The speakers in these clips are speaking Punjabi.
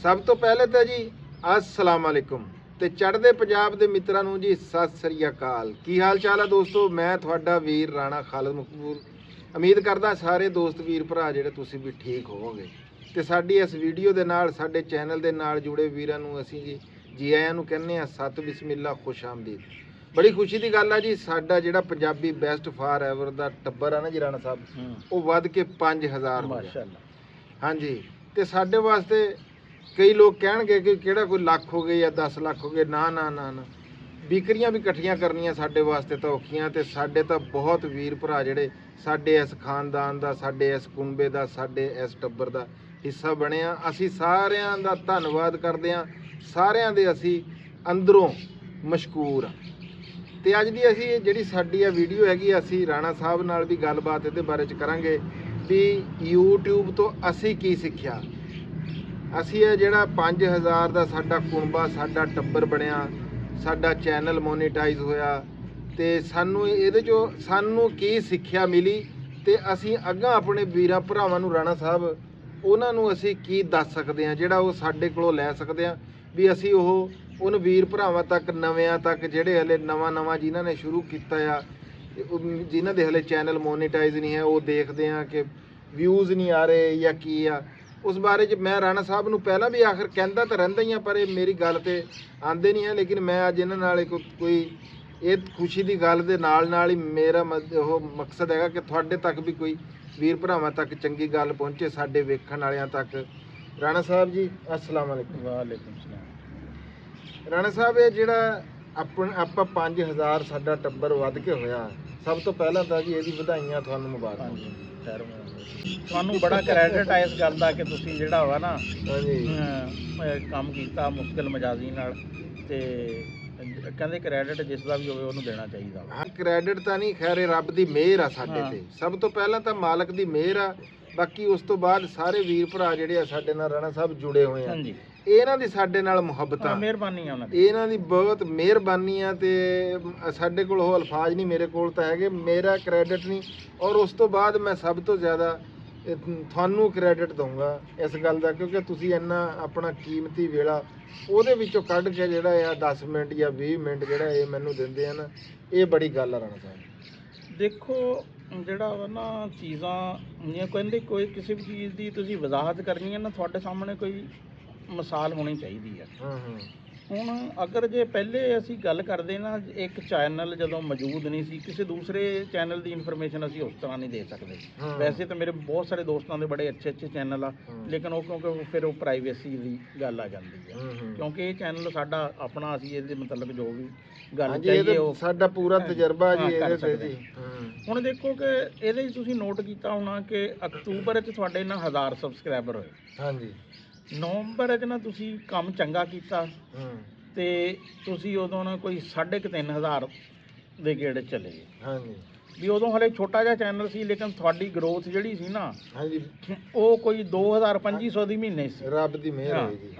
ਸਭ ਤੋਂ ਪਹਿਲੇ ਤਾਂ ਜੀ अस्सलाम वालेकुम ਤੇ ਚੜ੍ਹਦੇ ਪੰਜਾਬ ਦੇ ਮਿੱਤਰਾਂ ਨੂੰ ਜੀ ਸਤਿ ਸ੍ਰੀ ਅਕਾਲ। ਕੀ ਹਾਲ ਚਾਲ ਹੈ ਦੋਸਤੋ? ਮੈਂ ਤੁਹਾਡਾ ਵੀਰ ਰਾਣਾ ਖਾਲਦ ਮਕਬੂਲ। ਉਮੀਦ ਕਰਦਾ ਸਾਰੇ ਦੋਸਤ ਵੀਰ ਭਰਾ ਜਿਹੜੇ ਤੁਸੀਂ ਵੀ ਠੀਕ ਹੋਵੋਗੇ ਤੇ ਸਾਡੀ ਇਸ ਵੀਡੀਓ ਦੇ ਨਾਲ ਸਾਡੇ ਚੈਨਲ ਦੇ ਨਾਲ ਜੁੜੇ ਵੀਰਾਂ ਨੂੰ ਅਸੀਂ ਜੀ ਆਇਆਂ ਨੂੰ ਕਹਿੰਦੇ ਆ ਸਤ ਬਿਸਮਿਲ੍ਲਾ ਖੁਸ਼ ਆਮਦੀਦ। ਬੜੀ ਖੁਸ਼ੀ ਦੀ ਗੱਲ ਆ ਜੀ, ਸਾਡਾ ਜਿਹੜਾ ਪੰਜਾਬੀ ਬੈਸਟ ਫਾਰ ਐਵਰ ਦਾ ਟੱਬਰ ਆ ਨਾ ਜੀ ਰਾਣਾ ਸਾਹਿਬ, ਉਹ ਵੱਧ ਕੇ 5000 ਹੋ ਗਿਆ ਮਾਸ਼ਾਅੱਲਾ। ਹਾਂਜੀ, ਤੇ ਸਾਡੇ ਵਾਸਤੇ ਕਈ ਲੋਕ ਕਹਿਣਗੇ ਕਿ ਕਿਹੜਾ ਕੋਈ ਲੱਖ ਹੋ ਗਏ ਜਾਂ 10 ਲੱਖ ਹੋ ਗਏ। ਨਾ ਨਾ ਨਾ ਨਾ, ਵਿਕਰੀਆਂ ਵੀ ਇਕੱਠੀਆਂ ਕਰਨੀਆਂ ਸਾਡੇ ਵਾਸਤੇ ਤਾਂ ਔਖੀਆਂ। ਤੇ ਸਾਡੇ ਤਾਂ ਬਹੁਤ ਵੀਰ ਭਰਾ ਜਿਹੜੇ ਸਾਡੇ ਇਸ ਖਾਨਦਾਨ ਦਾ, ਸਾਡੇ ਇਸ ਕੁੰਬੇ ਦਾ, ਸਾਡੇ ਇਸ ਟੱਬਰ ਦਾ ਹਿੱਸਾ ਬਣੇ ਆ। ਅਸੀਂ ਸਾਰਿਆਂ ਦਾ ਧੰਨਵਾਦ ਕਰਦੇ ਹਾਂ, ਸਾਰਿਆਂ ਦੇ ਅਸੀਂ ਅੰਦਰੋਂ ਮਸ਼ਕੂਰ ਹਾਂ। ਤੇ ਅੱਜ ਦੀ ਅਸੀਂ ਜਿਹੜੀ ਸਾਡੀ ਇਹ ਵੀਡੀਓ ਹੈਗੀ, ਅਸੀਂ ਰਾਣਾ ਸਾਹਿਬ ਨਾਲ ਵੀ ਗੱਲਬਾਤ ਇਹਦੇ ਬਾਰੇ 'ਚ ਕਰਾਂਗੇ ਵੀ YouTube ਤੋਂ ਅਸੀਂ ਕੀ ਸਿੱਖਿਆ। ਅਸੀਂ ਇਹ ਜਿਹੜਾ 5000 ਦਾ ਸਾਡਾ ਕੁੰਬਾ, ਸਾਡਾ ਟੱਬਰ ਬਣਿਆ, ਸਾਡਾ ਚੈਨਲ ਮੋਨੀਟਾਈਜ਼ ਹੋਇਆ ਤੇ ਸਾਨੂੰ ਇਹਦੇ 'ਚੋਂ ਸਾਨੂੰ ਕੀ ਸਿੱਖਿਆ ਮਿਲੀ ਤੇ ਅਸੀਂ ਅੱਗਾਂ ਆਪਣੇ ਵੀਰਾਂ ਭਰਾਵਾਂ ਨੂੰ ਰਾਣਾ ਸਾਹਿਬ ਉਹਨਾਂ ਨੂੰ ਅਸੀਂ ਕੀ ਦੱਸ ਸਕਦੇ ਹਾਂ ਜਿਹੜਾ ਉਹ ਸਾਡੇ ਕੋਲੋਂ ਲੈ ਸਕਦੇ ਹਾਂ ਵੀ ਅਸੀਂ ਉਹਨ ਵੀਰ ਭਰਾਵਾਂ ਤੱਕ, ਨਵਿਆਂ ਤੱਕ, ਜਿਹੜੇ ਹਲੇ ਨਵਾਂ ਜਿਨ੍ਹਾਂ ਨੇ ਸ਼ੁਰੂ ਕੀਤਾ ਆ, ਜਿਨ੍ਹਾਂ ਦੇ ਹਲੇ ਚੈਨਲ ਮੋਨੀਟਾਈਜ਼ ਨਹੀਂ ਹੈ, ਉਹ ਦੇਖਦੇ ਆ ਕਿ ਵਿਊਜ਼ ਨਹੀਂ ਆ ਰਹੇ ਜਾਂ ਕੀ ਆ। ਉਸ ਬਾਰੇ 'ਚ ਮੈਂ ਰਾਣਾ ਸਾਹਿਬ ਨੂੰ ਪਹਿਲਾਂ ਵੀ ਆਖਰ ਕਹਿੰਦਾ ਤਾਂ ਰਹਿੰਦਾ ਹੀ ਆ, ਪਰ ਇਹ ਮੇਰੀ ਗੱਲ ਤੇ ਆਉਂਦੇ ਨਹੀਂ ਹੈ। ਲੇਕਿਨ ਮੈਂ ਅੱਜ ਇਹਨਾਂ ਨਾਲ ਕੋਈ ਇਹ ਖੁਸ਼ੀ ਦੀ ਗੱਲ ਦੇ ਨਾਲ ਹੀ ਮੇਰਾ ਉਹ ਮਕਸਦ ਹੈਗਾ ਕਿ ਤੁਹਾਡੇ ਤੱਕ ਵੀ ਕੋਈ ਵੀਰ ਭਰਾਵਾਂ ਤੱਕ ਚੰਗੀ ਗੱਲ ਪਹੁੰਚੇ, ਸਾਡੇ ਵੇਖਣ ਵਾਲਿਆਂ ਤੱਕ। ਰਾਣਾ ਸਾਹਿਬ ਜੀ अस्सलाम वालेकुम। ਵਾਲੇਕੁਮ ਸਲਾਮ। ਰਾਣਾ ਸਾਹਿਬ, ਇਹ ਜਿਹੜਾ ਆਪਾਂ 5000 ਸਾਡਾ ਟੱਬਰ ਵੱਧ ਕੇ ਹੋਇਆ, ਸਭ ਤੋਂ ਪਹਿਲਾਂ ਤਾਂ ਜੀ ਇਹਦੀ ਵਧਾਈਆਂ, ਤੁਹਾਨੂੰ ਮੁਬਾਰਕ। ਤੁਹਾਨੂੰ ਬੜਾ ਕ੍ਰੈਡਿਟ ਆ ਇਸ ਗੱਲ ਦਾ ਕਿ ਤੁਸੀਂ ਜਿਹੜਾ ਵਾ ਨਾ ਹਾਂਜੀ ਕੰਮ ਕੀਤਾ ਮੁਸ਼ਕਿਲ ਮਜਾਜ਼ੀ ਨਾਲ। ਤੇ ਕਹਿੰਦੇ ਕ੍ਰੈਡਿਟ ਜਿਸ ਦਾ ਵੀ ਹੋਵੇ ਉਹਨੂੰ ਦੇਣਾ ਚਾਹੀਦਾ। ਹਾਂ, ਕ੍ਰੈਡਿਟ ਤਾਂ ਨਹੀਂ, ਖੈਰ ਇਹ ਰੱਬ ਦੀ ਮਿਹਰ ਆ ਸਾਡੇ ਤੇ। ਸਭ ਤੋਂ ਪਹਿਲਾਂ ਤਾਂ ਮਾਲਕ ਦੀ ਮਿਹਰ ਆ, ਬਾਕੀ ਉਸ ਤੋਂ ਬਾਅਦ ਸਾਰੇ ਵੀਰ ਭਰਾ ਜਿਹੜੇ ਆ ਸਾਡੇ ਨਾਲ ਰਾਣਾ ਸਾਹਿਬ ਜੁੜੇ ਹੋਏ ਆ, ਇਹਨਾਂ ਦੀ ਸਾਡੇ ਨਾਲ ਮੁਹੱਬਤਾਂ, ਮਿਹਰਬਾਨੀ ਆ ਉਹਨਾਂ ਦੀ, ਇਹਨਾਂ ਦੀ ਬਹੁਤ ਮਿਹਰਬਾਨੀ ਆ। ਤੇ ਸਾਡੇ ਕੋਲ ਉਹ ਅਲਫਾਜ਼ ਨਹੀਂ, ਮੇਰੇ ਕੋਲ ਤਾਂ ਹੈਗੇ, ਮੇਰਾ ਕ੍ਰੈਡਿਟ ਨਹੀਂ। ਔਰ ਉਸ ਤੋਂ ਬਾਅਦ ਮੈਂ ਸਭ ਤੋਂ ਜ਼ਿਆਦਾ ਤੁਹਾਨੂੰ ਕ੍ਰੈਡਿਟ ਦਊਂਗਾ ਇਸ ਗੱਲ ਦਾ, ਕਿਉਂਕਿ ਤੁਸੀਂ ਇੰਨਾ ਆਪਣਾ ਕੀਮਤੀ ਵੇਲਾ ਉਹਦੇ ਵਿੱਚੋਂ ਕੱਢ ਕੇ ਜਿਹੜਾ ਆ 10 ਮਿੰਟ ਜਾਂ 20 ਮਿੰਟ ਜਿਹੜਾ ਇਹ ਮੈਨੂੰ ਦਿੰਦੇ ਆ ਨਾ, ਇਹ ਬੜੀ ਗੱਲ ਆ ਰਾਣਾ ਸਾਹਿਬ। ਦੇਖੋ ਜਿਹੜਾ ਵਾ ਨਾ ਚੀਜ਼ਾਂ ਜਿਵੇਂ ਕਹਿੰਦੇ ਕੋਈ ਕਿਸੇ ਵੀ ਚੀਜ਼ ਦੀ ਤੁਸੀਂ ਵਜ਼ਾਹਤ ਕਰਨੀ ਹੈ ਨਾ, ਤੁਹਾਡੇ ਸਾਹਮਣੇ ਕੋਈ ਮਿਸਾਲ ਹੋਣੀ ਚਾਹੀਦੀ ਹੈ। ਹੁਣ ਅਗਰ ਜੇ ਪਹਿਲੇ ਅਸੀਂ ਗੱਲ ਕਰਦੇ ਨਾ, ਇੱਕ ਚੈਨਲ ਜਦੋਂ ਮੌਜੂਦ ਨਹੀਂ ਸੀ, ਕਿਸੇ ਦੂਸਰੇ ਚੈਨਲ ਦੀ ਇਨਫੋਰਮੇਸ਼ਨ ਅਸੀਂ ਉਸ ਤਰ੍ਹਾਂ ਨਹੀਂ ਦੇ ਸਕਦੇ। ਵੈਸੇ ਤਾਂ ਮੇਰੇ ਬਹੁਤ ਸਾਰੇ ਦੋਸਤਾਂ ਦੇ ਬੜੇ ਅੱਛੇ ਚੈਨਲ ਆ, ਲੇਕਿਨ ਉਹ ਕਿਉਂਕਿ ਫਿਰ ਉਹ ਪ੍ਰਾਈਵੇਸੀ ਦੀ ਗੱਲ ਆ ਜਾਂਦੀ ਹੈ, ਕਿਉਂਕਿ ਇਹ ਚੈਨਲ ਸਾਡਾ ਆਪਣਾ, ਅਸੀਂ ਇਹਦੇ ਮਤਲਬ ਜੋ ਵੀ ਗੱਲ ਚਾਹੀਏ ਉਹ ਸਾਡਾ ਪੂਰਾ ਤਜਰਬਾ ਜੀ ਇਹਦੇ ਤੇ ਜੀ। ਹੁਣ ਦੇਖੋ ਕਿ ਇਹਦੇ 'ਚ ਤੁਸੀਂ ਨੋਟ ਕੀਤਾ ਹੋਣਾ ਕਿ ਅਕਤੂਬਰ 'ਚ ਤੁਹਾਡੇ ਨਾਲ 1000 ਸਬਸਕ੍ਰਾਈਬਰ ਹੋਏ। ਹਾਂਜੀ। ਨਵੰਬਰ 'ਚ ਨਾ ਤੁਸੀਂ ਕੰਮ ਚੰਗਾ ਕੀਤਾ ਤੇ ਤੁਸੀਂ ਉਦੋਂ ਨਾ ਕੋਈ 3500 ਦੇ ਗੇੜ ਚਲੇ ਗਏ। ਹਾਂਜੀ, ਵੀ ਉਦੋਂ ਹਲੇ ਛੋਟਾ ਜਿਹਾ ਚੈਨਲ ਸੀ, ਲੇਕਿਨ ਤੁਹਾਡੀ ਗਰੋਥ ਜਿਹੜੀ ਸੀ ਨਾ, ਹਾਂਜੀ, ਉਹ ਕੋਈ 2500 ਦੀ ਮਹੀਨੇ ਸੀ। ਰੱਬ ਦੀ ਮਿਹਰ ਹੋਈ ਜੀ।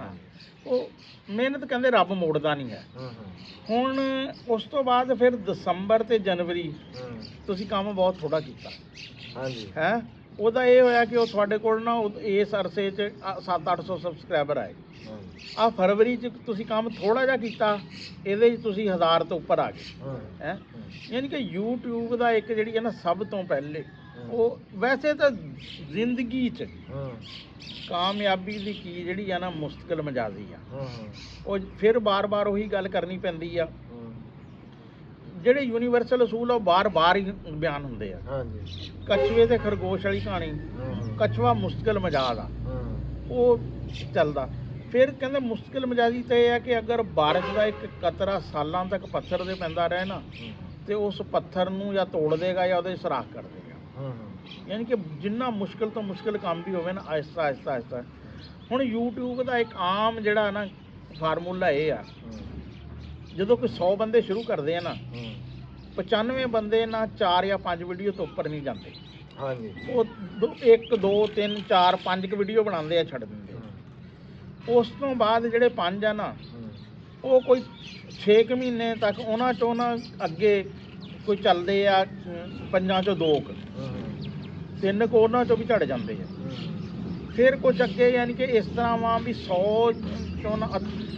ਉਹ ਮਿਹਨਤ ਕਹਿੰਦੇ ਰੱਬ ਮੋੜਦਾ ਨਹੀਂ ਹੈ। ਹੁਣ ਉਸ ਤੋਂ ਬਾਅਦ ਫਿਰ ਦਸੰਬਰ ਤੇ ਜਨਵਰੀ ਤੁਸੀਂ ਕੰਮ ਬਹੁਤ ਥੋੜਾ ਕੀਤਾ। ਹਾਂਜੀ, ਹੈ ਉਹਦਾ ਇਹ ਹੋਇਆ ਕਿ ਉਹ ਤੁਹਾਡੇ ਕੋਲ ਨਾ ਇਸ ਅਰਸੇ 'ਚ 700-800 ਸਬਸਕ੍ਰਾਈਬਰ ਆਏ। ਆ ਫਰਵਰੀ 'ਚ ਤੁਸੀਂ ਕੰਮ ਥੋੜਾ ਜਿਹਾ ਕੀਤਾ, ਇਹਦੇ 'ਚ ਤੁਸੀਂ 1000 ਤੋਂ ਉੱਪਰ ਆ ਗਏ। ਹੈ ਯਾਨੀ ਕਿ YouTube ਦਾ ਇੱਕ ਜਿਹੜੀ ਹੈ ਨਾ, ਸਭ ਤੋਂ ਪਹਿਲੇ ਉਹ ਵੈਸੇ ਤਾਂ ਜ਼ਿੰਦਗੀ 'ਚ ਕਾਮਯਾਬੀ ਦੀ ਕੀ ਜਿਹੜੀ ਆ ਨਾ, ਮੁਸ਼ਕਿਲ ਮਜਾਜ਼ੀ ਆ। ਉਹ ਫਿਰ ਬਾਰ-ਬਾਰ ਉਹੀ ਗੱਲ ਕਰਨੀ ਪੈਂਦੀ ਆ, ਜਿਹੜੇ ਯੂਨੀਵਰਸਲ ਅਸੂਲ ਆ ਉਹ ਬਾਰ-ਬਾਰ ਹੀ ਬਿਆਨ ਹੁੰਦੇ ਆ। ਹਾਂਜੀ, ਕਛੂਏ ਤੇ ਖਰਗੋਸ਼ ਵਾਲੀ ਕਹਾਣੀ, ਕਛੂਆ ਮੁਸ਼ਕਿਲ ਮਜਾਜ਼ ਆ, ਉਹ ਚੱਲਦਾ। ਫਿਰ ਕਹਿੰਦੇ ਮੁਸ਼ਕਿਲ ਮਜਾਜ਼ੀ ਤਾਂ ਇਹ ਆ ਕਿ ਅਗਰ ਬਾਰਿਸ਼ ਦਾ ਇੱਕ ਕਤਰਾ ਸਾਲਾਂ ਤੱਕ ਪੱਥਰ 'ਤੇ ਪੈਂਦਾ ਰਹੇ ਨਾ, ਤੇ ਉਸ ਪੱਥਰ ਨੂੰ ਜਾਂ ਤੋੜ ਦੇਗਾ ਜਾਂ ਉਹਦੇ ਸੁਰਾਖ ਕਰ ਦੇਗਾ। ਯਾਨੀ ਕਿ ਜਿੰਨਾ ਮੁਸ਼ਕਿਲ ਤੋਂ ਮੁਸ਼ਕਿਲ ਕੰਮ ਵੀ ਹੋਵੇ ਨਾ, ਆਹਿਸਤਾ। ਹੁਣ YouTube ਦਾ ਇੱਕ ਆਮ ਜਿਹੜਾ ਨਾ ਫਾਰਮੂਲਾ ਇਹ ਆ, ਜਦੋਂ ਕੋਈ 100 ਬੰਦੇ ਸ਼ੁਰੂ ਕਰਦੇ ਆ ਨਾ, 95 ਬੰਦੇ ਨਾ 4 ਜਾਂ 5 ਵੀਡੀਓ ਤੋਂ ਉੱਪਰ ਨਹੀਂ ਜਾਂਦੇ। ਹਾਂਜੀ, ਉਹ 1 2 3 4 5 ਵੀਡੀਓ ਬਣਾਉਂਦੇ ਆ, ਛੱਡ ਦਿੰਦੇ। ਉਸ ਤੋਂ ਬਾਅਦ ਜਿਹੜੇ 5 ਆ ਨਾ, ਉਹ ਕੋਈ 6 ਮਹੀਨੇ ਤੱਕ ਉਹਨਾਂ 'ਚੋਂ ਨਾ ਅੱਗੇ ਕੋਈ ਚੱਲਦੇ ਆ, 5 'ਚੋਂ 2 3 ਉਹਨਾਂ 'ਚੋਂ ਵੀ ਝੜ ਜਾਂਦੇ ਆ। ਫਿਰ ਕੁਛ ਅੱਗੇ ਯਾਨੀ ਕਿ ਇਸ ਤਰ੍ਹਾਂ ਵਾ ਵੀ 100 ਚੋਂ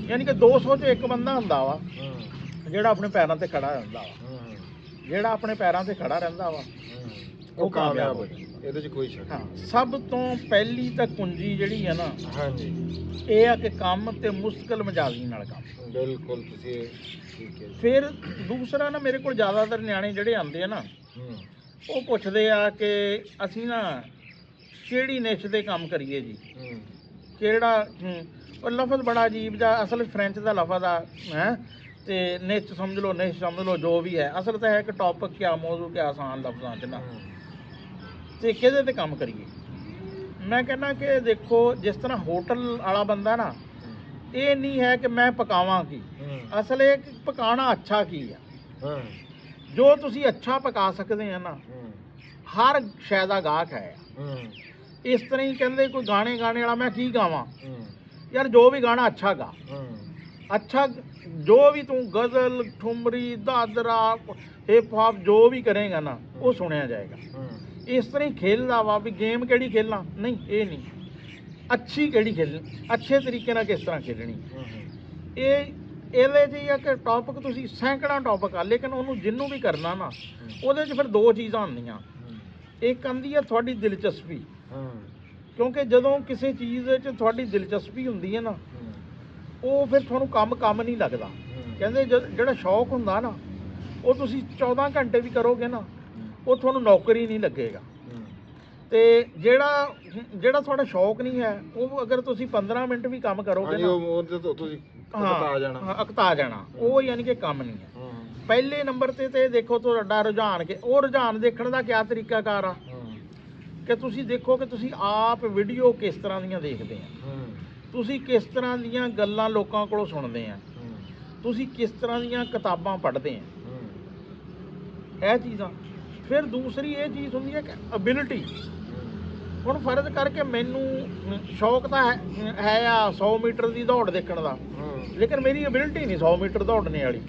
ਯਾਨੀ ਕਿ 200 'ਚ ਇੱਕ ਬੰਦਾ ਹੁੰਦਾ ਵਾ ਜਿਹੜਾ ਆਪਣੇ ਪੈਰਾਂ ਤੇ ਖੜਾ ਰਹਿੰਦਾ ਵਾ। ਜਿਹੜਾ ਆਪਣੇ ਪੈਰਾਂ ਤੇ ਖੜਾ ਰਹਿੰਦਾ ਵਾ ਉਹ ਕਾਮਯਾਬ ਹੋ ਜਾਂਦਾ, ਇਹਦੇ 'ਚ ਕੋਈ ਸ਼ੱਕ ਹਾਂ। ਸਭ ਤੋਂ ਪਹਿਲੀ ਤਾਂ ਕੁੰਜੀ ਜਿਹੜੀ ਹੈ ਨਾ, ਹਾਂਜੀ, ਇਹ ਆ ਕਿ ਕੰਮ ਤੇ ਮੁਸ਼ਕਲ ਮਜਾਜ਼ੀ ਨਾਲ ਕੰਮ। ਬਿਲਕੁਲ ਤੁਸੀਂ ਠੀਕ ਹੈ। ਫਿਰ ਦੂਸਰਾ ਨਾ, ਮੇਰੇ ਕੋਲ ਜ਼ਿਆਦਾਤਰ ਨਿਆਣੇ ਜਿਹੜੇ ਆਉਂਦੇ ਆ ਨਾ, ਉਹ ਪੁੱਛਦੇ ਆ ਕਿ ਅਸੀਂ ਨਾ ਕਿਹੜੀ ਨਿਸ਼ ਤੇ ਕੰਮ ਕਰੀਏ ਜੀ, ਕਿਹੜਾ ਉਹ ਲਫ਼ਜ਼ ਬੜਾ ਅਜੀਬ ਜਿਹਾ, ਅਸਲ ਫ੍ਰੈਂਚ ਦਾ ਲਫ਼ਜ਼ ਆ ਹੈ, ਤੇ ਨਿਸ਼ ਸਮਝ ਲਓ, ਨਿਸ਼ ਸਮਝ ਲਓ, ਜੋ ਵੀ ਹੈ। ਅਸਲ ਤਾਂ ਹੈ ਕਿ ਟੌਪਿਕ ਕਿਆ, ਮੌਜੂ ਕਿਆ, ਆਸਾਨ ਲਫ਼ਜ਼ਾਂ 'ਚ ਨਾ, ਤੇ ਕਿਹਦੇ ਤੇ ਕੰਮ ਕਰੀਏ। ਮੈਂ ਕਹਿੰਦਾ ਕਿ ਦੇਖੋ, ਜਿਸ ਤਰ੍ਹਾਂ ਹੋਟਲ ਵਾਲਾ ਬੰਦਾ ਨਾ, ਇਹ ਨਹੀਂ ਹੈ ਕਿ ਮੈਂ ਪਕਾਵਾਂ ਕੀ, ਅਸਲ ਇਹ ਕਿ ਪਕਾਉਣਾ ਅੱਛਾ ਕੀ ਆ। ਜੋ ਤੁਸੀਂ ਅੱਛਾ ਪਕਾ ਸਕਦੇ ਆ ਨਾ, ਹਰ ਸ਼ੈ ਦਾ ਗਾਹਕ ਹੈ। ਇਸ ਤਰ੍ਹਾਂ ਹੀ ਕਹਿੰਦੇ ਕੋਈ ਗਾਣੇ ਗਾਣੇ ਵਾਲਾ, ਮੈਂ ਕੀ ਗਾਵਾਂ ਯਾਰ, ਜੋ ਵੀ ਗਾਣਾ ਅੱਛਾ ਗਾ, ਅੱਛਾ ਜੋ ਵੀ ਤੂੰ ਗਜ਼ਲ, ਠੁਮਰੀ, ਦਾਦਰਾ, ਹਿਪ ਹੌਪ ਜੋ ਵੀ ਕਰੇਗਾ ਨਾ, ਉਹ ਸੁਣਿਆ ਜਾਏਗਾ। ਇਸ ਤਰ੍ਹਾਂ ਹੀ ਖੇਲਦਾ ਵਾ ਵੀ ਗੇਮ ਕਿਹੜੀ ਖੇਲਣਾ, ਨਹੀਂ ਇਹ ਨਹੀਂ, ਅੱਛੀ ਕਿਹੜੀ ਖੇਲਣੀ, ਅੱਛੇ ਤਰੀਕੇ ਨਾਲ ਕਿਸ ਤਰ੍ਹਾਂ ਖੇਲਣੀ। ਇਹਦੇ 'ਚ ਹੀ ਆ ਕਿ ਟੌਪਿਕ ਤੁਸੀਂ ਸੈਂਕੜਾ ਟੌਪਿਕ ਆ, ਲੇਕਿਨ ਉਹਨੂੰ ਜਿਹਨੂੰ ਵੀ ਕਰਨਾ ਨਾ, ਉਹਦੇ 'ਚ ਫਿਰ ਦੋ ਚੀਜ਼ਾਂ ਹੁੰਦੀਆਂ। ਇੱਕ ਆਉਂਦੀ ਹੈ ਤੁਹਾਡੀ ਦਿਲਚਸਪੀ, ਕਿਉਂਕਿ ਜਦੋਂ ਕਿਸੇ ਚੀਜ਼ 'ਚ ਤੁਹਾਡੀ ਦਿਲਚਸਪੀ ਹੁੰਦੀ ਹੈ ਨਾ, ਉਹ ਫਿਰ ਤੁਹਾਨੂੰ ਕੰਮ ਨਹੀਂ ਲੱਗਦਾ। ਕਹਿੰਦੇ ਜਿਹੜਾ ਸ਼ੌਕ ਹੁੰਦਾ ਨਾ, ਉਹ ਤੁਸੀਂ 14 ਘੰਟੇ ਵੀ ਕਰੋਗੇ ਨਾ, ਉਹ ਤੁਹਾਨੂੰ ਨੌਕਰੀ ਨਹੀਂ ਲੱਗੇਗਾ। ਤੇ ਜਿਹੜਾ ਤੁਹਾਡਾ ਸ਼ੌਕ ਨਹੀਂ ਹੈ, ਉਹ ਅਗਰ ਤੁਸੀਂ 15 ਮਿੰਟ ਵੀ ਕੰਮ ਕਰੋਗੇ ਨਾ, ਤੁਸੀਂ ਅਕਤਾ ਜਾਣਾ, ਉਹ ਯਾਨੀ ਕਿ ਕੰਮ ਨਹੀਂ ਹੈ। ਪਹਿਲੇ ਨੰਬਰ ਤੇ ਦੇਖੋ ਤੁਹਾਡਾ ਰੁਝਾਨ, ਉਹ ਰੁਝਾਨ ਦੇਖਣ ਦਾ ਕਿਆ ਤਰੀਕਾਕਾਰ ਆ ਕਿ ਤੁਸੀਂ ਦੇਖੋ ਕਿ ਤੁਸੀਂ ਆਪ ਵੀਡੀਓ ਕਿਸ ਤਰ੍ਹਾਂ ਦੀਆਂ ਦੇਖਦੇ ਆ, ਤੁਸੀਂ ਕਿਸ ਤਰ੍ਹਾਂ ਦੀਆਂ ਗੱਲਾਂ ਲੋਕਾਂ ਕੋਲੋਂ ਸੁਣਦੇ ਆ, ਤੁਸੀਂ ਕਿਸ ਤਰ੍ਹਾਂ ਦੀਆਂ ਕਿਤਾਬਾਂ ਪੜ੍ਹਦੇ ਆ, ਇਹ ਚੀਜ਼ਾਂ। ਫਿਰ ਦੂਸਰੀ ਇਹ ਚੀਜ਼ ਹੁੰਦੀ ਹੈ ਕਿ ਅਬਿਲਿਟੀ। ਹੁਣ ਫਰਜ਼ ਕਰਕੇ ਮੈਨੂੰ ਸ਼ੌਕ ਤਾਂ ਹੈ ਆ 100 ਮੀਟਰ ਦੀ ਦੌੜ ਦੇਖਣ ਦਾ, ਲੇਕਿਨ ਮੇਰੀ ਅਬਿਲਿਟੀ ਨਹੀਂ 100 ਮੀਟਰ ਦੌੜਨੇ ਵਾਲੀ।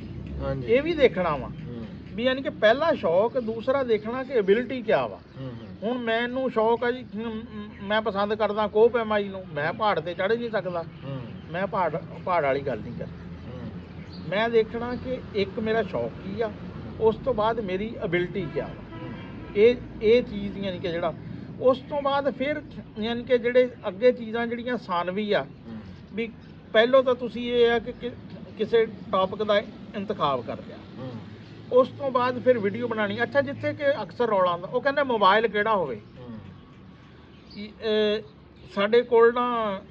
ਇਹ ਵੀ ਦੇਖਣਾ ਵਾ ਵੀ, ਯਾਨੀ ਕਿ ਪਹਿਲਾ ਸ਼ੌਕ, ਦੂਸਰਾ ਦੇਖਣਾ ਕਿ ਅਬਿਲਿਟੀ ਕਿਆ ਵਾ। ਹੁਣ ਮੈਨੂੰ ਸ਼ੌਕ ਆ ਜੀ, ਮੈਂ ਪਸੰਦ ਕਰਦਾ ਕੋਹ ਪੈਮਾਈ ਨੂੰ, ਮੈਂ ਪਹਾੜ ਤੇ ਚੜ੍ਹ ਨਹੀਂ ਸਕਦਾ, ਮੈਂ ਪਹਾੜ ਵਾਲੀ ਗੱਲ ਨਹੀਂ ਕਰਦਾ। ਮੈਂ ਦੇਖਣਾ ਕਿ ਇੱਕ ਮੇਰਾ ਸ਼ੌਕ ਕੀ ਆ, ਉਸ ਤੋਂ ਬਾਅਦ ਮੇਰੀ ਅਬਿਲਿਟੀ ਕਿਆ ਵਾ। ਇਹ ਚੀਜ਼ ਯਾਨੀ ਕਿ ਜਿਹੜਾ, ਉਸ ਤੋਂ ਬਾਅਦ ਫਿਰ ਯਾਨੀ ਕਿ ਜਿਹੜੇ ਅੱਗੇ ਚੀਜ਼ਾਂ ਜਿਹੜੀਆਂ ਸਾਨਵੀ ਆ, ਵੀ ਪਹਿਲੋਂ ਤਾਂ ਤੁਸੀਂ ਇਹ ਆ ਕਿ ਕਿਸੇ ਟੌਪਿਕ ਦਾ ਇੰਤਖਾਬ ਕਰ ਲਿਆ, ਉਸ ਤੋਂ ਬਾਅਦ ਫਿਰ ਵੀਡੀਓ ਬਣਾਉਣੀ। ਅੱਛਾ, ਜਿੱਥੇ ਕਿ ਅਕਸਰ ਰੌਲਾ ਆਉਂਦਾ, ਉਹ ਕਹਿੰਦੇ ਮੋਬਾਈਲ ਕਿਹੜਾ ਹੋਵੇ। ਸਾਡੇ ਕੋਲ ਨਾ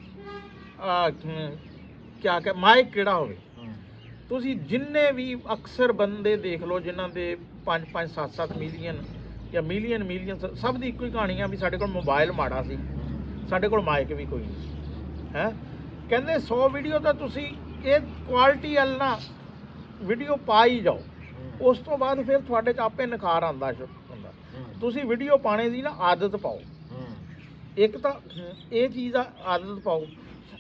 ਕਿਆ ਕਿ ਮਾਈਕ ਕਿਹੜਾ ਹੋਵੇ। ਤੁਸੀਂ ਜਿੰਨੇ ਵੀ ਅਕਸਰ ਬੰਦੇ ਦੇਖ ਲਓ ਜਿਨ੍ਹਾਂ ਦੇ 5-5, 7-7 ਮਿਲੀਅਨ ਜਾਂ ਮਿਲੀਅਨ, ਸਭ ਦੀ ਇੱਕੋ ਹੀ ਕਹਾਣੀ ਆ ਵੀ ਸਾਡੇ ਕੋਲ ਮੋਬਾਈਲ ਮਾੜਾ ਸੀ, ਸਾਡੇ ਕੋਲ ਮਾਈਕ ਵੀ ਕੋਈ ਨਹੀਂ ਹੈ। ਕਹਿੰਦੇ 100 ਵੀਡੀਓ ਤਾਂ ਤੁਸੀਂ ਇਹ ਕੁਆਲਿਟੀ ਵੱਲ ਨਾ ਵੀਡੀਓ ਪਾ ਹੀ ਜਾਓ, ਉਸ ਤੋਂ ਬਾਅਦ ਫਿਰ ਤੁਹਾਡੇ 'ਚ ਆਪੇ ਨਿਖਾਰ ਆਉਂਦਾ ਹੁੰਦਾ। ਤੁਸੀਂ ਵੀਡੀਓ ਪਾਉਣੇ ਦੀ ਨਾ ਆਦਤ ਪਾਓ, ਇੱਕ ਤਾਂ ਇਹ ਚੀਜ਼ ਆ, ਆਦਤ ਪਾਓ।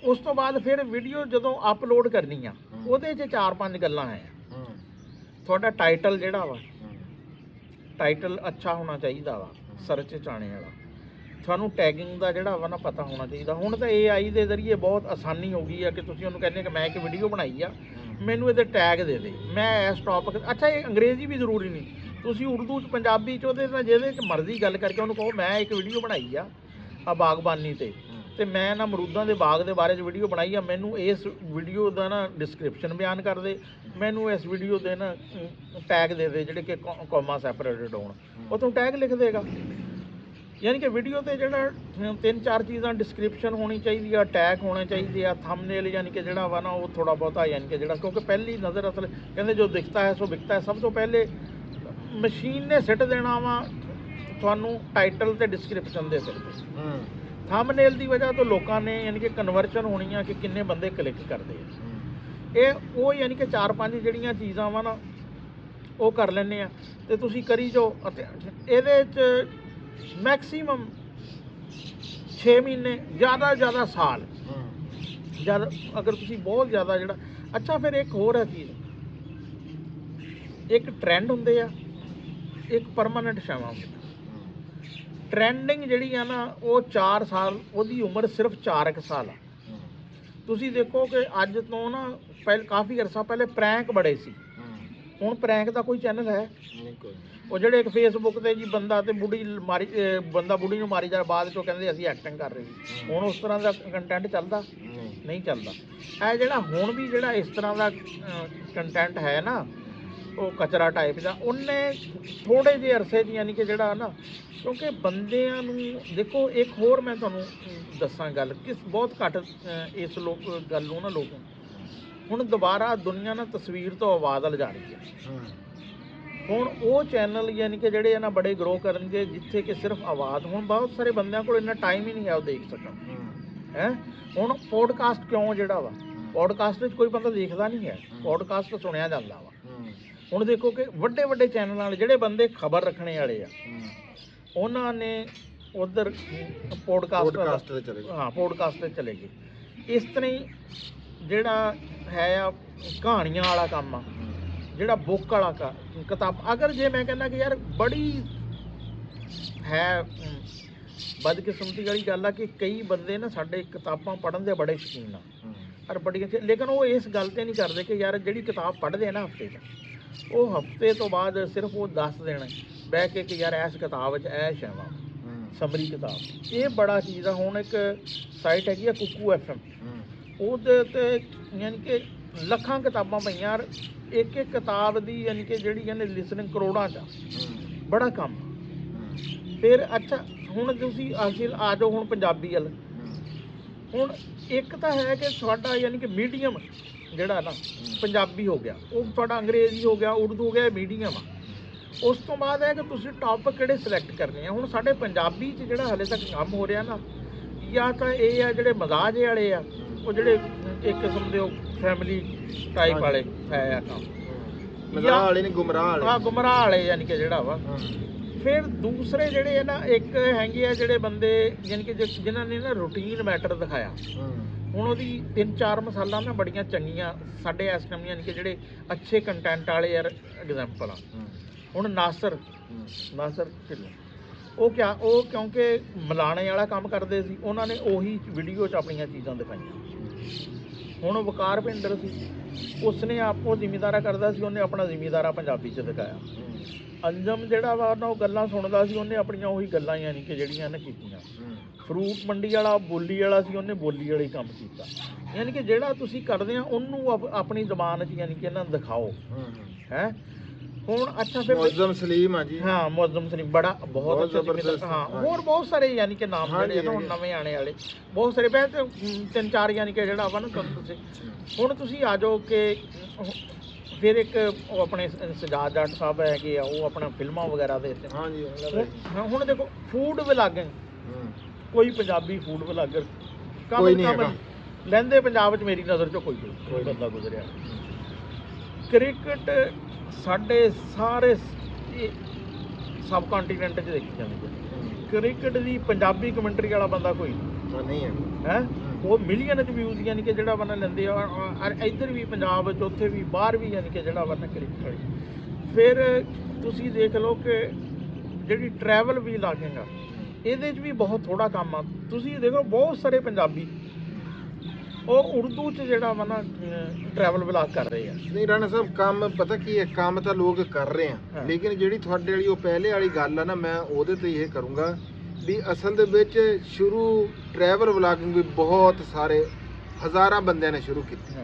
ਉਸ ਤੋਂ ਬਾਅਦ ਫਿਰ ਵੀਡੀਓ ਜਦੋਂ ਅਪਲੋਡ ਕਰਨੀ ਆ, ਉਹਦੇ 'ਚ 4-5 ਗੱਲਾਂ ਹੈ। ਤੁਹਾਡਾ ਟਾਈਟਲ ਜਿਹੜਾ ਵਾ, ਟਾਈਟਲ ਅੱਛਾ ਹੋਣਾ ਚਾਹੀਦਾ ਵਾ, ਸਰਚ 'ਚ ਆਉਣੇ ਵਾਲਾ। ਤੁਹਾਨੂੰ ਟੈਗਿੰਗ ਦਾ ਜਿਹੜਾ ਵਾ ਨਾ ਪਤਾ ਹੋਣਾ ਚਾਹੀਦਾ। ਹੁਣ ਤਾਂ AI ਦੇ ਜ਼ਰੀਏ ਬਹੁਤ ਆਸਾਨੀ ਹੋ ਗਈ ਆ ਕਿ ਤੁਸੀਂ ਉਹਨੂੰ ਕਹਿੰਦੇ ਕਿ ਮੈਂ ਇੱਕ ਵੀਡੀਓ ਬਣਾਈ ਆ, ਮੈਨੂੰ ਇਹਦੇ ਟੈਗ ਦੇ ਦੇ, ਮੈਂ ਇਸ ਟੌਪਿਕ। ਅੱਛਾ, ਇਹ ਅੰਗਰੇਜ਼ੀ ਵੀ ਜ਼ਰੂਰੀ ਨਹੀਂ, ਤੁਸੀਂ ਉਰਦੂ 'ਚ, ਪੰਜਾਬੀ 'ਚ, ਉਹਦੇ ਨਾਲ ਜਿਹਦੇ 'ਚ ਮਰਜ਼ੀ ਗੱਲ ਕਰਕੇ ਉਹਨੂੰ ਕਹੋ ਮੈਂ ਇੱਕ ਵੀਡੀਓ ਬਣਾਈ ਆ ਬਾਗਬਾਨੀ ਤੇ ਮੈਂ ਨਾ ਅਮਰੂਦਾਂ ਦੇ ਬਾਗ ਦੇ ਬਾਰੇ 'ਚ ਵੀਡੀਓ ਬਣਾਈ ਆ, ਮੈਨੂੰ ਇਸ ਵੀਡੀਓ ਦਾ ਨਾ ਡਿਸਕ੍ਰਿਪਸ਼ਨ ਬਿਆਨ ਕਰ ਦੇ, ਮੈਨੂੰ ਇਸ ਵੀਡੀਓ ਦੇ ਨਾ ਟੈਗ ਦੇ ਦੇ ਜਿਹੜੇ ਕਿ ਕੌਮਾ ਸੈਪਰੇਟਡ ਹੋਣ, ਉਹ ਤੁਹਾਨੂੰ ਟੈਗ ਲਿਖ ਦੇਗਾ। ਯਾਨੀ ਕਿ ਵੀਡੀਓ ਤੇ ਜਿਹੜਾ 3-4 ਚੀਜ਼ਾਂ ਡਿਸਕ੍ਰਿਪਸ਼ਨ ਹੋਣੀ ਚਾਹੀਦੀ ਆ, ਟੈਗ ਹੋਣੇ ਚਾਹੀਦੇ ਆ, ਥੰਬਨੇਲ ਯਾਨੀ ਕਿ ਜਿਹੜਾ ਵਾ ਨਾ ਉਹ ਥੋੜਾ ਬਹੁਤਾ ਯਾਨੀ ਕਿ ਜਿਹੜਾ, ਕਿਉਂਕਿ ਪਹਿਲੀ ਨਜ਼ਰ ਅਸਲ ਕਹਿੰਦੇ ਜੋ ਦਿਖਤਾ ਹੈ ਸੋ ਵਿਕਤਾ ਹੈ। ਸਭ ਤੋਂ ਪਹਿਲੇ ਮਸ਼ੀਨ ਨੇ ਸਿੱਟ ਦੇਣਾ ਵਾ ਤੁਹਾਨੂੰ ਟਾਈਟਲ ਤੇ ਡਿਸਕ੍ਰਿਪਸ਼ਨ ਦੇ ਸਿਰ ਤੇ। ਥੰਬਨੇਲ ਦੀ ਵਜ੍ਹਾ ਤੋਂ ਲੋਕਾਂ ਨੇ ਯਾਨੀ ਕਿ ਕਨਵਰਸ਼ਨ ਹੋਣੀ ਆ ਕਿ ਕਿੰਨੇ ਬੰਦੇ ਕਲਿੱਕ ਕਰਦੇ ਆ। ਇਹ ਉਹ ਯਾਨੀ ਕਿ 4-5 ਜਿਹੜੀਆਂ ਚੀਜ਼ਾਂ ਵਾ ਨਾ ਉਹ ਕਰ ਲੈਂਦੇ ਆ ਤੇ ਤੁਸੀਂ ਕਰੀ ਜਾਓ। ਅਤੇ ਇਹਦੇ 'ਚ ਮੈਕਸੀਮਮ 6 ਮਹੀਨੇ, ਜ਼ਿਆਦਾ ਸਾਲ, ਜਦ ਅਗਰ ਤੁਸੀਂ ਬਹੁਤ ਜ਼ਿਆਦਾ ਜਿਹੜਾ। ਅੱਛਾ, ਫਿਰ ਇੱਕ ਹੋਰ ਹੈ ਚੀਜ਼, ਇੱਕ ਟਰੈਂਡ ਹੁੰਦੇ ਆ, ਇੱਕ ਪਰਮਾਨੈਂਟ ਸ਼ੈਵਾਂ ਹੁੰਦੀਆਂ। ਟ੍ਰੈਂਡਿੰਗ ਜਿਹੜੀ ਆ ਨਾ ਉਹ 4 ਸਾਲ, ਉਹਦੀ ਉਮਰ ਸਿਰਫ 4 ਕੁ ਸਾਲ ਆ। ਤੁਸੀਂ ਦੇਖੋ ਕਿ ਅੱਜ ਤੋਂ ਨਾ ਕਾਫੀ ਅਰਸਾ ਪਹਿਲੇ ਪ੍ਰੈਂਕ ਬੜੇ ਸੀ, ਹੁਣ ਪ੍ਰੈਂਕ ਦਾ ਕੋਈ ਚੈਨਲ ਹੈ? ਉਹ ਜਿਹੜੇ ਇੱਕ ਫੇਸਬੁੱਕ ਤੇ ਜੀ ਬੰਦਾ ਤੇ ਬੁੱਢੀ ਮਾਰੀ, ਬੰਦਾ ਬੁੱਢੀ ਨੂੰ ਮਾਰੀ ਜਾ, ਬਾਅਦ ਚੋਂ ਕਹਿੰਦੇ ਅਸੀਂ ਐਕਟਿੰਗ ਕਰ ਰਹੇ ਸੀ। ਹੁਣ ਉਸ ਤਰ੍ਹਾਂ ਦਾ ਕੰਟੈਂਟ ਚੱਲਦਾ ਨਹੀਂ ਚੱਲਦਾ। ਇਹ ਜਿਹੜਾ ਹੁਣ ਵੀ ਜਿਹੜਾ ਇਸ ਤਰ੍ਹਾਂ ਦਾ ਕੰਟੈਂਟ ਹੈ ਨਾ, ਉਹ ਕਚਰਾ ਟਾਈਪ ਦਾ, ਉਹਨੇ ਥੋੜ੍ਹੇ ਜਿਹੇ ਅਰਸੇ 'ਚ ਯਾਨੀ ਕਿ ਜਿਹੜਾ ਨਾ, ਕਿਉਂਕਿ ਬੰਦਿਆਂ ਨੂੰ ਦੇਖੋ, ਇੱਕ ਹੋਰ ਮੈਂ ਤੁਹਾਨੂੰ ਦੱਸਾਂ ਗੱਲ ਕਿ ਬਹੁਤ ਘੱਟ ਇਸ ਗੱਲ ਨੂੰ ਨਾ ਲੋਕ ਹੁਣ ਦੁਬਾਰਾ ਦੁਨੀਆ ਨਾਲ ਤਸਵੀਰ ਤੋਂ ਆਵਾਜ਼ ਵੱਲ ਜਾ ਰਹੀ ਹੈ। ਹੁਣ ਉਹ ਚੈਨਲ ਯਾਨੀ ਕਿ ਜਿਹੜੇ ਨਾ ਬੜੇ ਗਰੋ ਕਰਨਗੇ ਜਿੱਥੇ ਕਿ ਸਿਰਫ ਆਵਾਜ਼, ਹੁਣ ਬਹੁਤ ਸਾਰੇ ਬੰਦਿਆਂ ਕੋਲ ਇੰਨਾ ਟਾਈਮ ਹੀ ਨਹੀਂ ਹੈ ਉਹ ਦੇਖ ਸਕਣ ਹੈ। ਹੁਣ ਪੋਡਕਾਸਟ ਕਿਉਂ ਜਿਹੜਾ ਵਾ, ਪੋਡਕਾਸਟ ਵਿੱਚ ਕੋਈ ਬੰਦਾ ਦੇਖਦਾ ਨਹੀਂ ਹੈ, ਪੋਡਕਾਸਟ ਸੁਣਿਆ ਜਾਂਦਾ ਵਾ। ਹੁਣ ਦੇਖੋ ਕਿ ਵੱਡੇ ਵੱਡੇ ਚੈਨਲਾਂ ਵਾਲੇ ਜਿਹੜੇ ਬੰਦੇ ਖਬਰ ਰੱਖਣੇ ਵਾਲੇ ਆ, ਉਹਨਾਂ ਨੇ ਉਧਰ ਪੋਡਕਾਸਟ ਤੇ ਚਲੇ ਗਏ। ਹਾਂ, ਪੋਡਕਾਸਟ ਤੇ ਚਲੇ ਗਏ। ਇਸ ਤਰ੍ਹਾਂ ਹੀ ਜਿਹੜਾ ਹੈ ਆ ਕਹਾਣੀਆਂ ਵਾਲਾ ਕੰਮ ਆ, ਜਿਹੜਾ ਬੁੱਕ ਵਾਲਾ ਕਿਤਾਬ, ਅਗਰ ਜੇ ਮੈਂ ਕਹਿੰਦਾ ਕਿ ਯਾਰ ਬੜੀ ਹੈ ਬਦਕਿਸਮਤੀ ਵਾਲੀ ਗੱਲ ਆ ਕਿ ਕਈ ਬੰਦੇ ਨਾ ਸਾਡੇ ਕਿਤਾਬਾਂ ਪੜ੍ਹਨ ਦੇ ਬੜੇ ਸ਼ੌਕੀਨ ਆ ਔਰ ਬੜੀਆਂ, ਲੇਕਿਨ ਉਹ ਇਸ ਗੱਲ ਤੇ ਨਹੀਂ ਕਰਦੇ ਕਿ ਯਾਰ ਜਿਹੜੀ ਕਿਤਾਬ ਪੜ੍ਹਦੇ ਆ ਨਾ ਹਫਤੇ 'ਚ, ਉਹ ਹਫਤੇ ਤੋਂ ਬਾਅਦ ਸਿਰਫ ਉਹ ਦੱਸ ਦੇਣਾ ਬਹਿ ਕੇ ਕਿ ਯਾਰ ਇਸ ਕਿਤਾਬ 'ਚ ਇਹ ਸ਼ੈਵਾ ਸਮਰੀ ਕਿਤਾਬ, ਇਹ ਬੜਾ ਚੀਜ਼ ਆ। ਹੁਣ ਇੱਕ ਸਾਈਟ ਹੈਗੀ ਆ ਕੁੱਕੂ FM, ਉਹਦੇ ਤੇ ਯਾਨੀ ਕਿ ਲੱਖਾਂ ਕਿਤਾਬਾਂ ਪਈਆਂ ਔਰ ਇੱਕ ਇੱਕ ਕਿਤਾਬ ਦੀ ਯਾਨੀ ਕਿ ਜਿਹੜੀ ਕਹਿੰਦੇ ਲਿਸਨਿੰਗ ਕਰੋੜਾਂ 'ਚ, ਬੜਾ ਕੰਮ। ਫਿਰ ਅੱਛਾ ਹੁਣ ਤੁਸੀਂ ਅਸੀਂ ਆ ਜਾਓ ਹੁਣ ਪੰਜਾਬੀ ਵੱਲ। ਹੁਣ ਇੱਕ ਤਾਂ ਹੈ ਕਿ ਤੁਹਾਡਾ ਯਾਨੀ ਕਿ ਮੀਡੀਅਮ ਜਿਹੜਾ ਨਾ ਪੰਜਾਬੀ ਹੋ ਗਿਆ, ਉਹ ਤੁਹਾਡਾ ਅੰਗਰੇਜ਼ੀ ਹੋ ਗਿਆ, ਉਰਦੂ ਹੋ ਗਿਆ, ਮੀਡੀਅਮ ਆ। ਉਸ ਤੋਂ ਬਾਅਦ ਹੈ ਕਿ ਤੁਸੀਂ ਟੌਪਿਕ ਕਿਹੜੇ ਸਿਲੈਕਟ ਕਰਨੇ ਆ। ਹੁਣ ਸਾਡੇ ਪੰਜਾਬੀ 'ਚ ਜਿਹੜਾ ਹਾਲੇ ਤੱਕ ਕੰਮ ਹੋ ਰਿਹਾ ਨਾ, ਜਾਂ ਤਾਂ ਇਹ ਆ ਜਿਹੜੇ ਮਜ਼ਾਜ ਵਾਲੇ ਆ, ਉਹ ਜਿਹੜੇ ਇੱਕ ਕਿਸਮ ਦੇ ਉਹ ਫੈਮਿਲੀ ਟਾਈਪ ਵਾਲੇ ਹੈ ਆ ਕੰਮ, ਮਜ਼ਾਜ ਵਾਲੇ ਨੇ, ਗੁੰਮਰਾਹ ਵਾਲੇ। ਹਾਂ, ਗੁੰਮਰਾਹ ਵਾਲੇ ਯਾਨੀ ਕਿ ਜਿਹੜਾ ਵਾ। ਫਿਰ ਦੂਸਰੇ ਜਿਹੜੇ ਆ ਨਾ, ਇੱਕ ਹੈਗੇ ਆ ਜਿਹੜੇ ਬੰਦੇ ਯਾਨੀ ਕਿ ਜਿਨ੍ਹਾਂ ਨੇ ਨਾ ਰੂਟੀਨ ਮੈਟਰ ਦਿਖਾਇਆ। ਹੁਣ ਉਹਦੀ 3-4 ਮਿਸਾਲਾਂ ਨਾ ਬੜੀਆਂ ਚੰਗੀਆਂ ਸਾਡੇ ਇਸ ਟਾਈਮ ਯਾਨੀ ਕਿ ਜਿਹੜੇ ਅੱਛੇ ਕੰਟੈਂਟ ਵਾਲੇ ਯਾਰ ਐਗਜ਼ਾਮਪਲ ਆ। ਹੁਣ ਨਾਸਰ ਢਿੱਲੋਂ, ਉਹ ਕਿਉਂਕਿ ਮਲਾਣੇ ਵਾਲਾ ਕੰਮ ਕਰਦੇ ਸੀ, ਉਹਨਾਂ ਨੇ ਉਹੀ ਵੀਡੀਓ 'ਚ ਆਪਣੀਆਂ ਚੀਜ਼ਾਂ ਦਿਖਾਈਆਂ। ਹੁਣ ਵਕਾਰ ਭਿੰਡਰ ਸੀ, ਉਸਨੇ ਆਪੋ ਜ਼ਿਮੀਦਾਰਾ ਕਰਦਾ ਸੀ, ਉਹਨੇ ਆਪਣਾ ਜ਼ਿਮੀਦਾਰਾ ਪੰਜਾਬੀ 'ਚ ਦਿਖਾਇਆ। ਅੰਜਮ ਜਿਹੜਾ ਵਾ ਉਹ ਗੱਲਾਂ ਸੁਣਦਾ ਸੀ, ਉਹਨੇ ਆਪਣੀਆਂ ਉਹੀ ਗੱਲਾਂ ਯਾਨੀ ਕਿ ਜਿਹੜੀਆਂ ਨੇ ਕੀਤੀਆਂ। ਫਰੂਟ ਮੰਡੀ ਵਾਲਾ ਬੋਲੀ ਵਾਲਾ ਸੀ, ਉਹਨੇ ਬੋਲੀ ਵਾਲਾ ਹੀ ਕੰਮ ਕੀਤਾ। ਯਾਨੀ ਕਿ ਜਿਹੜਾ ਤੁਸੀਂ ਕਰਦੇ ਆ ਉਹਨੂੰ ਆਪਣੀ ਜ਼ਬਾਨ 'ਚ ਯਾਨੀ ਕਿ ਇਹਨਾਂ ਨੂੰ ਦਿਖਾਓ ਹੈ। ਹੁਣ ਅੱਛਾ ਫਿਰ ਮੁਅੱਜ਼ਮ ਸਲੀਮ ਆ ਜੀ, ਹਾਂ ਮੁਅੱਜ਼ਮ ਸਲੀਮ ਬੜਾ ਬਹੁਤ ਜ਼ਬਰਦਸਤ। ਹਾਂ, ਹੋਰ ਬਹੁਤ ਸਾਰੇ ਯਾਨੀ ਕਿ ਨਾਮ ਜਿਹੜੇ ਨਾ ਹੁਣ ਨਵੇਂ ਆਣੇ ਵਾਲੇ ਬਹੁਤ ਸਾਰੇ, ਵੈਸੇ 3-4 ਯਾਨੀ ਕਿ ਜਿਹੜਾ ਵਾ ਨਾ ਤੁਹਾਨੂੰ ਤੁਸੀਂ ਹੁਣ ਤੁਸੀਂ ਆ ਜਾਓ ਕਿ ਫਿਰ ਇੱਕ ਉਹ ਆਪਣੇ ਸਜਾਦ ਜੱਟ ਸਾਹਿਬ ਹੈਗੇ ਆ, ਉਹ ਆਪਣਾ ਫਿਲਮਾਂ ਵਗੈਰਾ ਦੇ ਹੁਣ ਦੇਖੋ ਫੂਡ ਵਲਾਗਿੰਗ, ਕੋਈ ਪੰਜਾਬੀ ਫੂਡ ਵਲਾਗਰ ਕੰਮ ਲੈਂਦੇ ਪੰਜਾਬ 'ਚ ਮੇਰੀ ਨਜ਼ਰ 'ਚੋਂ ਕੋਈ ਬੰਦਾ ਗੁਜ਼ਰਿਆ। ਕ੍ਰਿਕਟ ਸਾਡੇ ਸਾਰੇ ਸਬ ਕੰਟੀਨੈਂਟ 'ਚ ਦੇਖੀ ਜਾਂਦੀ ਹੈ, ਕ੍ਰਿਕਟ ਦੀ ਪੰਜਾਬੀ ਕਮੈਂਟਰੀ ਵਾਲਾ ਬੰਦਾ ਕੋਈ ਨਹੀਂ ਹੈ। ਉਹ ਮਿਲੀਅਨ 'ਚ ਵਿਊਜ਼ ਯਾਨੀ ਕਿ ਜਿਹੜਾ ਬੰਦਾ ਲੈਂਦੇ ਆ, ਔਰ ਇੱਧਰ ਵੀ ਪੰਜਾਬ 'ਚ, ਉੱਥੇ ਵੀ ਬਾਹਰ ਵੀ ਯਾਨੀ ਕਿ ਜਿਹੜਾ ਬੰਦਾ ਕ੍ਰਿਕਟ ਵਾਲੀ। ਫਿਰ ਤੁਸੀਂ ਦੇਖ ਲਓ ਕਿ ਜਿਹੜੀ ਟਰੈਵਲ ਵੀ ਲਾਗੇਗਾ, ਇਹਦੇ 'ਚ ਵੀ ਬਹੁਤ ਥੋੜ੍ਹਾ ਕੰਮ ਆ। ਤੁਸੀਂ ਦੇਖੋ ਬਹੁਤ ਸਾਰੇ ਪੰਜਾਬੀ ਉਹ ਉਰਦੂ 'ਚ ਜਿਹੜਾ ਵਾ ਨਾ ਟਰੈਵਲ ਵਲਾਗ ਕਰ ਰਹੇ ਆ। ਨਹੀਂ ਰਾਣਾ ਸਾਹਿਬ, ਕੰਮ ਪਤਾ ਕੀ ਹੈ, ਕੰਮ ਤਾਂ ਲੋਕ ਕਰ ਰਹੇ ਆ, ਲੇਕਿਨ ਜਿਹੜੀ ਤੁਹਾਡੇ ਵਾਲੀ ਉਹ ਪਹਿਲੇ ਵਾਲੀ ਗੱਲ ਆ ਨਾ, ਮੈਂ ਉਹਦੇ ਤੇ ਇਹ ਕਰੂੰਗਾ ਵੀ ਅਸਲ ਦੇ ਵਿੱਚ ਸ਼ੁਰੂ ਟਰੈਵਲ ਵਲਾਗਿੰਗ ਵੀ ਬਹੁਤ ਸਾਰੇ ਹਜ਼ਾਰਾਂ ਬੰਦਿਆਂ ਨੇ ਸ਼ੁਰੂ ਕੀਤੀ।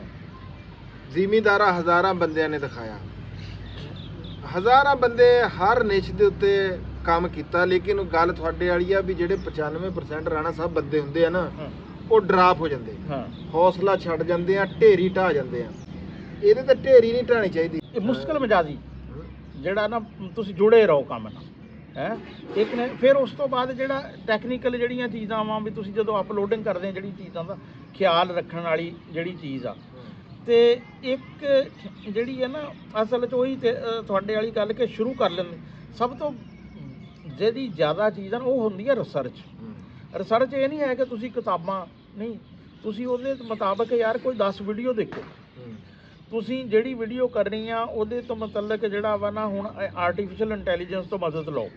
ਜ਼ਿਮੀਦਾਰਾ ਹਜ਼ਾਰਾਂ ਬੰਦਿਆਂ ਨੇ ਦਿਖਾਇਆ, ਹਜ਼ਾਰਾਂ ਬੰਦੇ ਹਰ ਨਿਸ਼ ਦੇ ਉੱਤੇ ਕੰਮ ਕੀਤਾ। ਲੇਕਿਨ ਗੱਲ ਤੁਹਾਡੇ ਵਾਲੀ ਆ ਵੀ ਜਿਹੜੇ 95% ਰਾਣਾ ਸਾਹਿਬ ਬੰਦੇ ਹੁੰਦੇ ਆ ਨਾ, ਉਹ ਡਰਾਪ ਹੋ ਜਾਂਦੇ, ਹੌਸਲਾ ਛੱਡ ਜਾਂਦੇ ਆ, ਢੇਰੀ ਢਾਹ ਜਾਂਦੇ ਆ। ਇਹਦੇ ਤੇ ਢੇਰੀ ਨਹੀਂ ਢਾਣੀ ਚਾਹੀਦੀ। ਇਹ ਮੁਸ਼ਕਲ ਮਜਾਜੀ ਜਿਹੜਾ ਨਾ ਤੁਸੀਂ ਜੁੜੇ ਰਹੋ ਕੰਮ ਨਾਲ ਹੈ ਇੱਕ ਨੇ। ਫਿਰ ਉਸ ਤੋਂ ਬਾਅਦ ਜਿਹੜਾ ਟੈਕਨੀਕਲ ਜਿਹੜੀਆਂ ਚੀਜ਼ਾਂ ਵਾ ਵੀ ਤੁਸੀਂ ਜਦੋਂ ਅਪਲੋਡਿੰਗ ਕਰਦੇ ਆ, ਜਿਹੜੀ ਚੀਜ਼ਾਂ ਦਾ ਖਿਆਲ ਰੱਖਣ ਵਾਲੀ ਜਿਹੜੀ ਚੀਜ਼ ਆ, ਤੇ ਇੱਕ ਜਿਹੜੀ ਹੈ ਨਾ ਅਸਲ 'ਚ ਉਹੀ ਤੁਹਾਡੇ ਵਾਲੀ ਗੱਲ ਕਿ ਸ਼ੁਰੂ ਕਰ ਲੈਂਦੇ। ਸਭ ਤੋਂ ਜਿਹੜੀ ਜ਼ਿਆਦਾ ਚੀਜ਼ ਆ ਉਹ ਹੁੰਦੀ ਹੈ ਰਿਸਰਚ। ਰਿਸਰਚ ਇਹ ਨਹੀਂ ਹੈ ਕਿ ਤੁਸੀਂ ਕਿਤਾਬਾਂ ਨਹੀਂ, ਤੁਸੀਂ ਉਹਦੇ ਮੁਤਾਬਕ ਯਾਰ ਕੋਈ 10 ਵੀਡੀਓ ਦੇਖੋ। ਤੁਸੀਂ ਜਿਹੜੀ ਵੀਡੀਓ ਕਰਨੀ ਆ ਉਹਦੇ ਤੋਂ ਮਤਲਬ ਜਿਹੜਾ ਵਾ ਨਾ, ਹੁਣ ਆਰਟੀਫਿਸ਼ੀਅਲ ਇੰਟੈਲੀਜੈਂਸ ਤੋਂ ਮਦਦ ਲਓ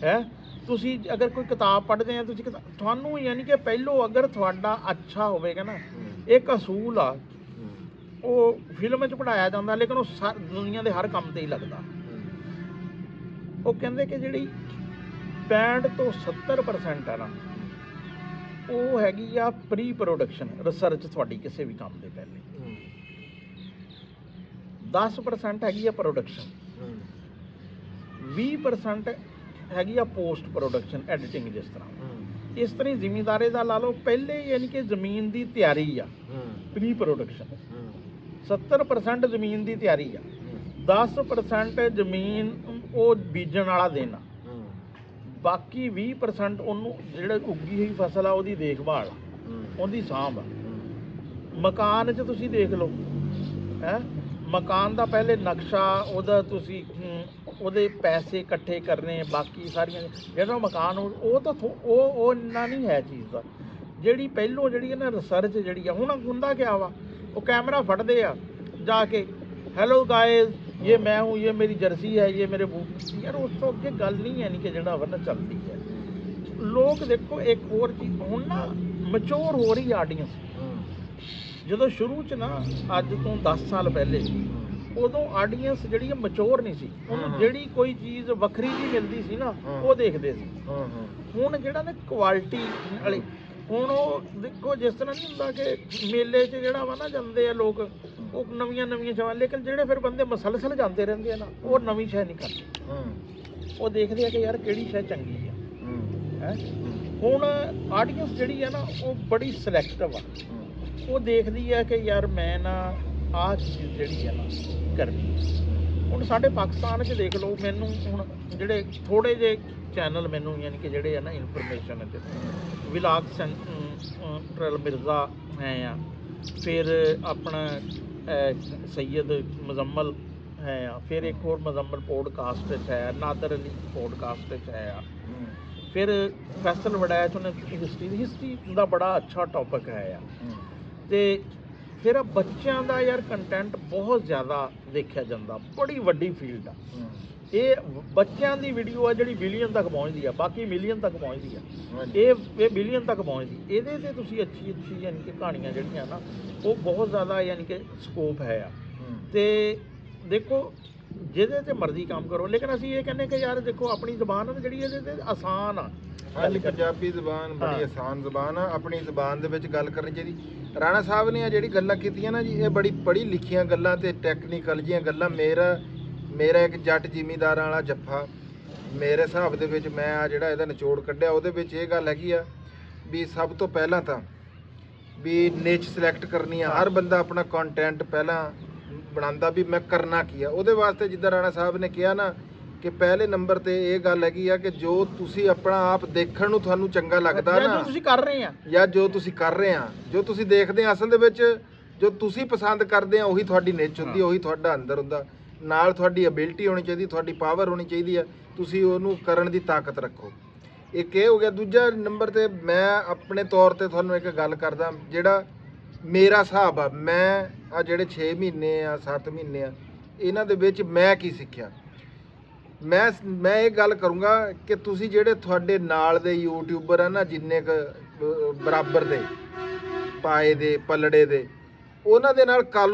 ਹੈ। ਤੁਸੀਂ ਅਗਰ ਕੋਈ ਕਿਤਾਬ ਪੜ੍ਹਦੇ ਆ, ਤੁਸੀਂ ਤੁਹਾਨੂੰ ਯਾਨੀ ਕਿ ਪਹਿਲੋਂ ਅਗਰ ਤੁਹਾਡਾ ਅੱਛਾ ਹੋਵੇਗਾ ਨਾ, ਇੱਕ ਅਸੂਲ ਆ, ਉਹ ਫਿਲਮ 'ਚ ਪੜ੍ਹਾਇਆ ਜਾਂਦਾ ਲੇਕਿਨ ਉਹ ਦੁਨੀਆ ਦੇ ਹਰ ਕੰਮ ਤੇ ਹੀ ਲੱਗਦਾ। ਉਹ ਕਹਿੰਦੇ ਕਿ ਜਿਹੜੀ 65 ਤੋਂ 70% ਹੈ ਨਾ, ਉਹ ਹੈਗੀ ਆ ਪ੍ਰੀ ਪ੍ਰੋਡਕਸ਼ਨ ਰਿਸਰਚ ਤੁਹਾਡੀ ਕਿਸੇ ਵੀ ਕੰਮ ਦੇ ਪਹਿਲੇ। 10% ਹੈਗੀ ਆ ਪ੍ਰੋਡਕਸ਼ਨ, 20% ਹੈਗੀ ਆ ਪੋਸਟ ਪ੍ਰੋਡਕਸ਼ਨ ਐਡੀਟਿੰਗ। ਜਿਸ ਤਰ੍ਹਾਂ ਇਸ ਤਰ੍ਹਾਂ ਜ਼ਿਮੀਂਦਾਰੇ ਦਾ ਲਾ ਲਓ, ਪਹਿਲੇ ਯਾਨੀ ਕਿ ਜ਼ਮੀਨ ਦੀ ਤਿਆਰੀ ਆ ਪ੍ਰੀ ਪ੍ਰੋਡਕਸ਼ਨ, 70% ਜ਼ਮੀਨ ਦੀ ਤਿਆਰੀ ਆ, 10% ਜ਼ਮੀਨ ਉਹ ਬੀਜਣ ਵਾਲਾ ਦੇਣਾ, ਬਾਕੀ 20% ਉਹਨੂੰ ਜਿਹੜਾ ਉੱਗੀ ਹੋਈ ਫਸਲ ਆ ਉਹਦੀ ਦੇਖਭਾਲ, ਉਹਦੀ ਸਾਂਭ। ਮਕਾਨ 'ਚ ਤੁਸੀਂ ਦੇਖ ਲਓ ਹੈ, ਮਕਾਨ ਦਾ ਪਹਿਲੇ ਨਕਸ਼ਾ, ਉਹਦਾ ਤੁਸੀਂ ਉਹਦੇ ਪੈਸੇ ਇਕੱਠੇ ਕਰਨੇ, ਬਾਕੀ ਸਾਰੀਆਂ ਜਿਹੜਾ ਮਕਾਨ ਉਹ ਤਾਂ ਉਹ ਇੰਨਾ ਨਹੀਂ ਹੈ ਚੀਜ਼ ਦਾ। ਜਿਹੜੀ ਪਹਿਲੋਂ ਜਿਹੜੀ ਹੈ ਨਾ ਰਿਸਰਚ ਜਿਹੜੀ ਆ, ਹੁਣ ਹੁੰਦਾ ਕਿਆ ਵਾ, ਉਹ ਕੈਮਰਾ ਫੜਦੇ ਆ ਜਾ ਕੇ, ਹੈਲੋ ਗਾਇਜ਼ ये मैं हूँ, ये मेरी जर्सी है, ये मेरे बूट। यार उस तो अगे गल नहीं है, नहीं कि ਜਿਹੜਾ ਵਰਨਾ ਚੱਲਦੀ ਹੈ। ਲੋਕ ਦੇਖੋ ਇੱਕ ਹੋਰ ਚੀਜ਼ ਹੁਣ ਨਾ ਮੈਚੋਰ ਹੋ ਰਹੀ ਆਡੀਅנס। ਜਦੋਂ ਸ਼ੁਰੂ 'ਚ ਨਾ ਅੱਜ ਤੋਂ 10 ਸਾਲ ਪਹਿਲੇ, ਉਦੋਂ ਆਡੀਅנס ਜਿਹੜੀ ਹੈ ਮੈਚੋਰ ਨਹੀਂ ਸੀ, ਉਹਨੂੰ ਜਿਹੜੀ ਕੋਈ ਚੀਜ਼ ਵੱਖਰੀ ਜਿਹੀ ਮਿਲਦੀ ਸੀ ਨਾ ਉਹ ਦੇਖਦੇ ਸੀ। ਹੁਣ ਜਿਹੜਾ ਨਾ ਕੁਆਲਿਟੀ ਵਾਲੀ, ਹੁਣ ਉਹ ਦੇਖੋ ਜਿਸ ਤਰ੍ਹਾਂ ਨਹੀਂ ਹੁੰਦਾ ਕਿ ਮੇਲੇ 'ਚ ਜਿਹੜਾ ਵਾ ਨਾ ਜਾਂਦੇ ਆ ਲੋਕ, ਉਹ ਨਵੀਆਂ ਸ਼ਾਵਾਂ, ਲੇਕਿਨ ਜਿਹੜੇ ਫਿਰ ਬੰਦੇ ਮਸਲਸਲ ਜਾਂਦੇ ਰਹਿੰਦੇ ਆ ਨਾ, ਉਹ ਨਵੀਂ ਸ਼ੈ ਨਹੀਂ ਕਰਦੇ, ਉਹ ਦੇਖਦੇ ਆ ਕਿ ਯਾਰ ਕਿਹੜੀ ਸ਼ੈ ਚੰਗੀ ਆ ਹੈ। ਹੁਣ ਆਡੀਅנס ਜਿਹੜੀ ਆ ਨਾ ਉਹ ਬੜੀ ਸਿਲੈਕਟਿਵ ਆ, ਉਹ ਦੇਖਦੀ ਆ ਕਿ ਯਾਰ ਮੈਂ ਨਾ ਆਹ ਚੀਜ਼ ਜਿਹੜੀ ਆ ਨਾ ਕਰਨੀ। ਹੁਣ ਸਾਡੇ ਪਾਕਿਸਤਾਨ 'ਚ ਦੇਖ ਲਓ, ਮੈਨੂੰ ਹੁਣ ਜਿਹੜੇ ਥੋੜ੍ਹੇ ਜਿਹੇ ਚੈਨਲ ਮੈਨੂੰ ਯਾਨੀ ਕਿ ਜਿਹੜੇ ਆ ਨਾ ਇਨਫੋਰਮੇਸ਼ਨ 'ਚ, ਵਿਲਾਗ ਸੈਂਟਰਲ ਮਿਰਜ਼ਾ ਹੈ ਆ, ਫਿਰ ਆਪਣਾ ਸੈयद ਮੁਜ਼ੰਮਲ ਹੈ ਆ, ਫਿਰ ਇੱਕ ਹੋਰ ਮੁਜ਼ੰਮਲ ਪੋਡਕਾਸਟ 'ਚ ਹੈ, ਨਾਦਰ ਅਲੀ ਪੋਡਕਾਸਟ 'ਚ ਹੈ ਆ, ਫਿਰ ਫੈਸਲ ਵੜੈਚ ਉਹਨੇ ਹਿਸਟਰੀ ਦਾ ਬੜਾ ਅੱਛਾ ਟੌਪਿਕ ਹੈ ਆ। ਅਤੇ ਫਿਰ ਬੱਚਿਆਂ ਦਾ ਯਾਰ ਕੰਟੈਂਟ ਬਹੁਤ ਜ਼ਿਆਦਾ ਦੇਖਿਆ ਜਾਂਦਾ, ਬੜੀ ਵੱਡੀ ਫੀਲਡ ਆ ਇਹ। ਬੱਚਿਆਂ ਦੀ ਵੀਡੀਓ ਆ ਜਿਹੜੀ ਬਿਲੀਅਨ ਤੱਕ ਪਹੁੰਚਦੀ ਆ, ਬਾਕੀ ਮਿਲੀਅਨ ਤੱਕ ਪਹੁੰਚਦੀ ਆ, ਇਹ ਬਿਲੀਅਨ ਤੱਕ ਪਹੁੰਚਦੀ। ਇਹਦੇ 'ਤੇ ਤੁਸੀਂ ਅੱਛੀ ਯਾਨੀ ਕਿ ਕਹਾਣੀਆਂ ਜਿਹੜੀਆਂ ਨਾ ਉਹ ਬਹੁਤ ਜ਼ਿਆਦਾ ਯਾਨੀ ਕਿ ਸਕੋਪ ਹੈ ਆ। ਅਤੇ ਦੇਖੋ ਜਿਹਦੇ 'ਤੇ ਮਰਜ਼ੀ ਕੰਮ ਕਰੋ, ਲੇਕਿਨ ਅਸੀਂ ਇਹ ਕਹਿੰਦੇ ਕਿ ਯਾਰ ਦੇਖੋ ਆਪਣੀ ਜ਼ਬਾਨ ਆ ਜਿਹੜੀ ਇਹਦੇ 'ਤੇ ਆਸਾਨ ਆ। ਹਾਂਜੀ, ਪੰਜਾਬੀ ਜ਼ਬਾਨ ਬੜੀ ਆਸਾਨ ਜ਼ਬਾਨ ਆ, ਆਪਣੀ ਜ਼ਬਾਨ ਦੇ ਵਿੱਚ ਗੱਲ ਕਰਨੀ ਚਾਹੀਦੀ। ਰਾਣਾ ਸਾਹਿਬ ਨੇ ਜਿਹੜੀ ਗੱਲਾਂ ਕੀਤੀਆਂ ਨਾ ਜੀ, ਇਹ ਬੜੀ ਪੜ੍ਹੀ ਲਿਖੀਆਂ ਗੱਲਾਂ ਅਤੇ ਟੈਕਨੀਕਲ ਜਿਹੀਆਂ ਗੱਲਾਂ। ਮੇਰਾ ਇੱਕ ਜੱਟ ਜ਼ਿਮੀਂਦਾਰਾਂ ਵਾਲਾ ਜੱਫਾ, ਮੇਰੇ ਹਿਸਾਬ ਦੇ ਵਿੱਚ ਮੈਂ ਆ ਜਿਹੜਾ ਇਹਦਾ ਨਿਚੋੜ ਕੱਢਿਆ, ਉਹਦੇ ਵਿੱਚ ਇਹ ਗੱਲ ਹੈਗੀ ਆ ਵੀ ਸਭ ਤੋਂ ਪਹਿਲਾਂ ਤਾਂ ਵੀ ਨਿਚ ਸਿਲੈਕਟ ਕਰਨੀ ਆ। ਹਰ ਬੰਦਾ ਆਪਣਾ ਕੰਟੈਂਟ ਪਹਿਲਾਂ ਬਣਾਉਂਦਾ ਵੀ ਮੈਂ ਕਰਨਾ ਕੀ ਆ। ਉਹਦੇ ਵਾਸਤੇ ਜਿੱਦਾਂ ਰਾਣਾ ਸਾਹਿਬ ਨੇ ਕਿਹਾ ਨਾ ਕਿ ਪਹਿਲੇ ਨੰਬਰ ਤੇ ਇਹ ਗੱਲ ਹੈਗੀ ਆ ਕਿ ਜੋ ਤੁਸੀਂ ਆਪਣਾ ਆਪ ਦੇਖਣ ਨੂੰ ਤੁਹਾਨੂੰ ਚੰਗਾ ਲੱਗਦਾ ਨਾ, ਤੁਸੀਂ ਕਰ ਰਹੇ ਆ, ਜਾਂ ਜੋ ਤੁਸੀਂ ਕਰ ਰਹੇ ਆ, ਜੋ ਤੁਸੀਂ ਦੇਖਦੇ ਆ, ਅਸਲ ਦੇ ਵਿੱਚ ਜੋ ਤੁਸੀਂ ਪਸੰਦ ਕਰਦੇ ਆ ਉਹੀ ਤੁਹਾਡੀ ਨਿਚ ਹੁੰਦੀ, ਉਹੀ ਤੁਹਾਡਾ ਅੰਦਰ ਹੁੰਦਾ। ਨਾਲ ਤੁਹਾਡੀ ਐਬਿਲਿਟੀ ਹੋਣੀ ਚਾਹੀਦੀ, ਤੁਹਾਡੀ ਪਾਵਰ ਹੋਣੀ ਚਾਹੀਦੀ ਆ, ਤੁਸੀਂ ਉਹਨੂੰ ਕਰਨ ਦੀ ਤਾਕਤ ਰੱਖੋ। ਇੱਕ ਇਹ ਹੋ ਗਿਆ। ਦੂਜਾ ਨੰਬਰ ਤੇ ਮੈਂ ਆਪਣੇ ਤੌਰ ਤੇ ਤੁਹਾਨੂੰ ਇੱਕ ਗੱਲ ਕਰਦਾ, ਜਿਹੜਾ ਮੇਰਾ ਹਿਸਾਬ ਆ, ਮੈਂ ਆ ਜਿਹੜੇ 6 ਮਹੀਨੇ ਆ 7 ਮਹੀਨੇ ਆ ਇਹਨਾਂ ਦੇ ਵਿੱਚ ਮੈਂ ਕੀ ਸਿੱਖਿਆ, ਮੈਂ ਇਹ ਗੱਲ ਕਰੂੰਗਾ ਕਿ ਤੁਸੀਂ ਜਿਹੜੇ ਤੁਹਾਡੇ ਨਾਲ ਦੇ ਯੂਟਿਊਬਰ ਆ ਨਾ, ਜਿੰਨੇ ਕੁ ਬਰਾਬਰ ਦੇ ਪਾਏ ਦੇ ਪਲੜੇ ਦੇ, ਉਹਨਾਂ ਦੇ ਨਾਲ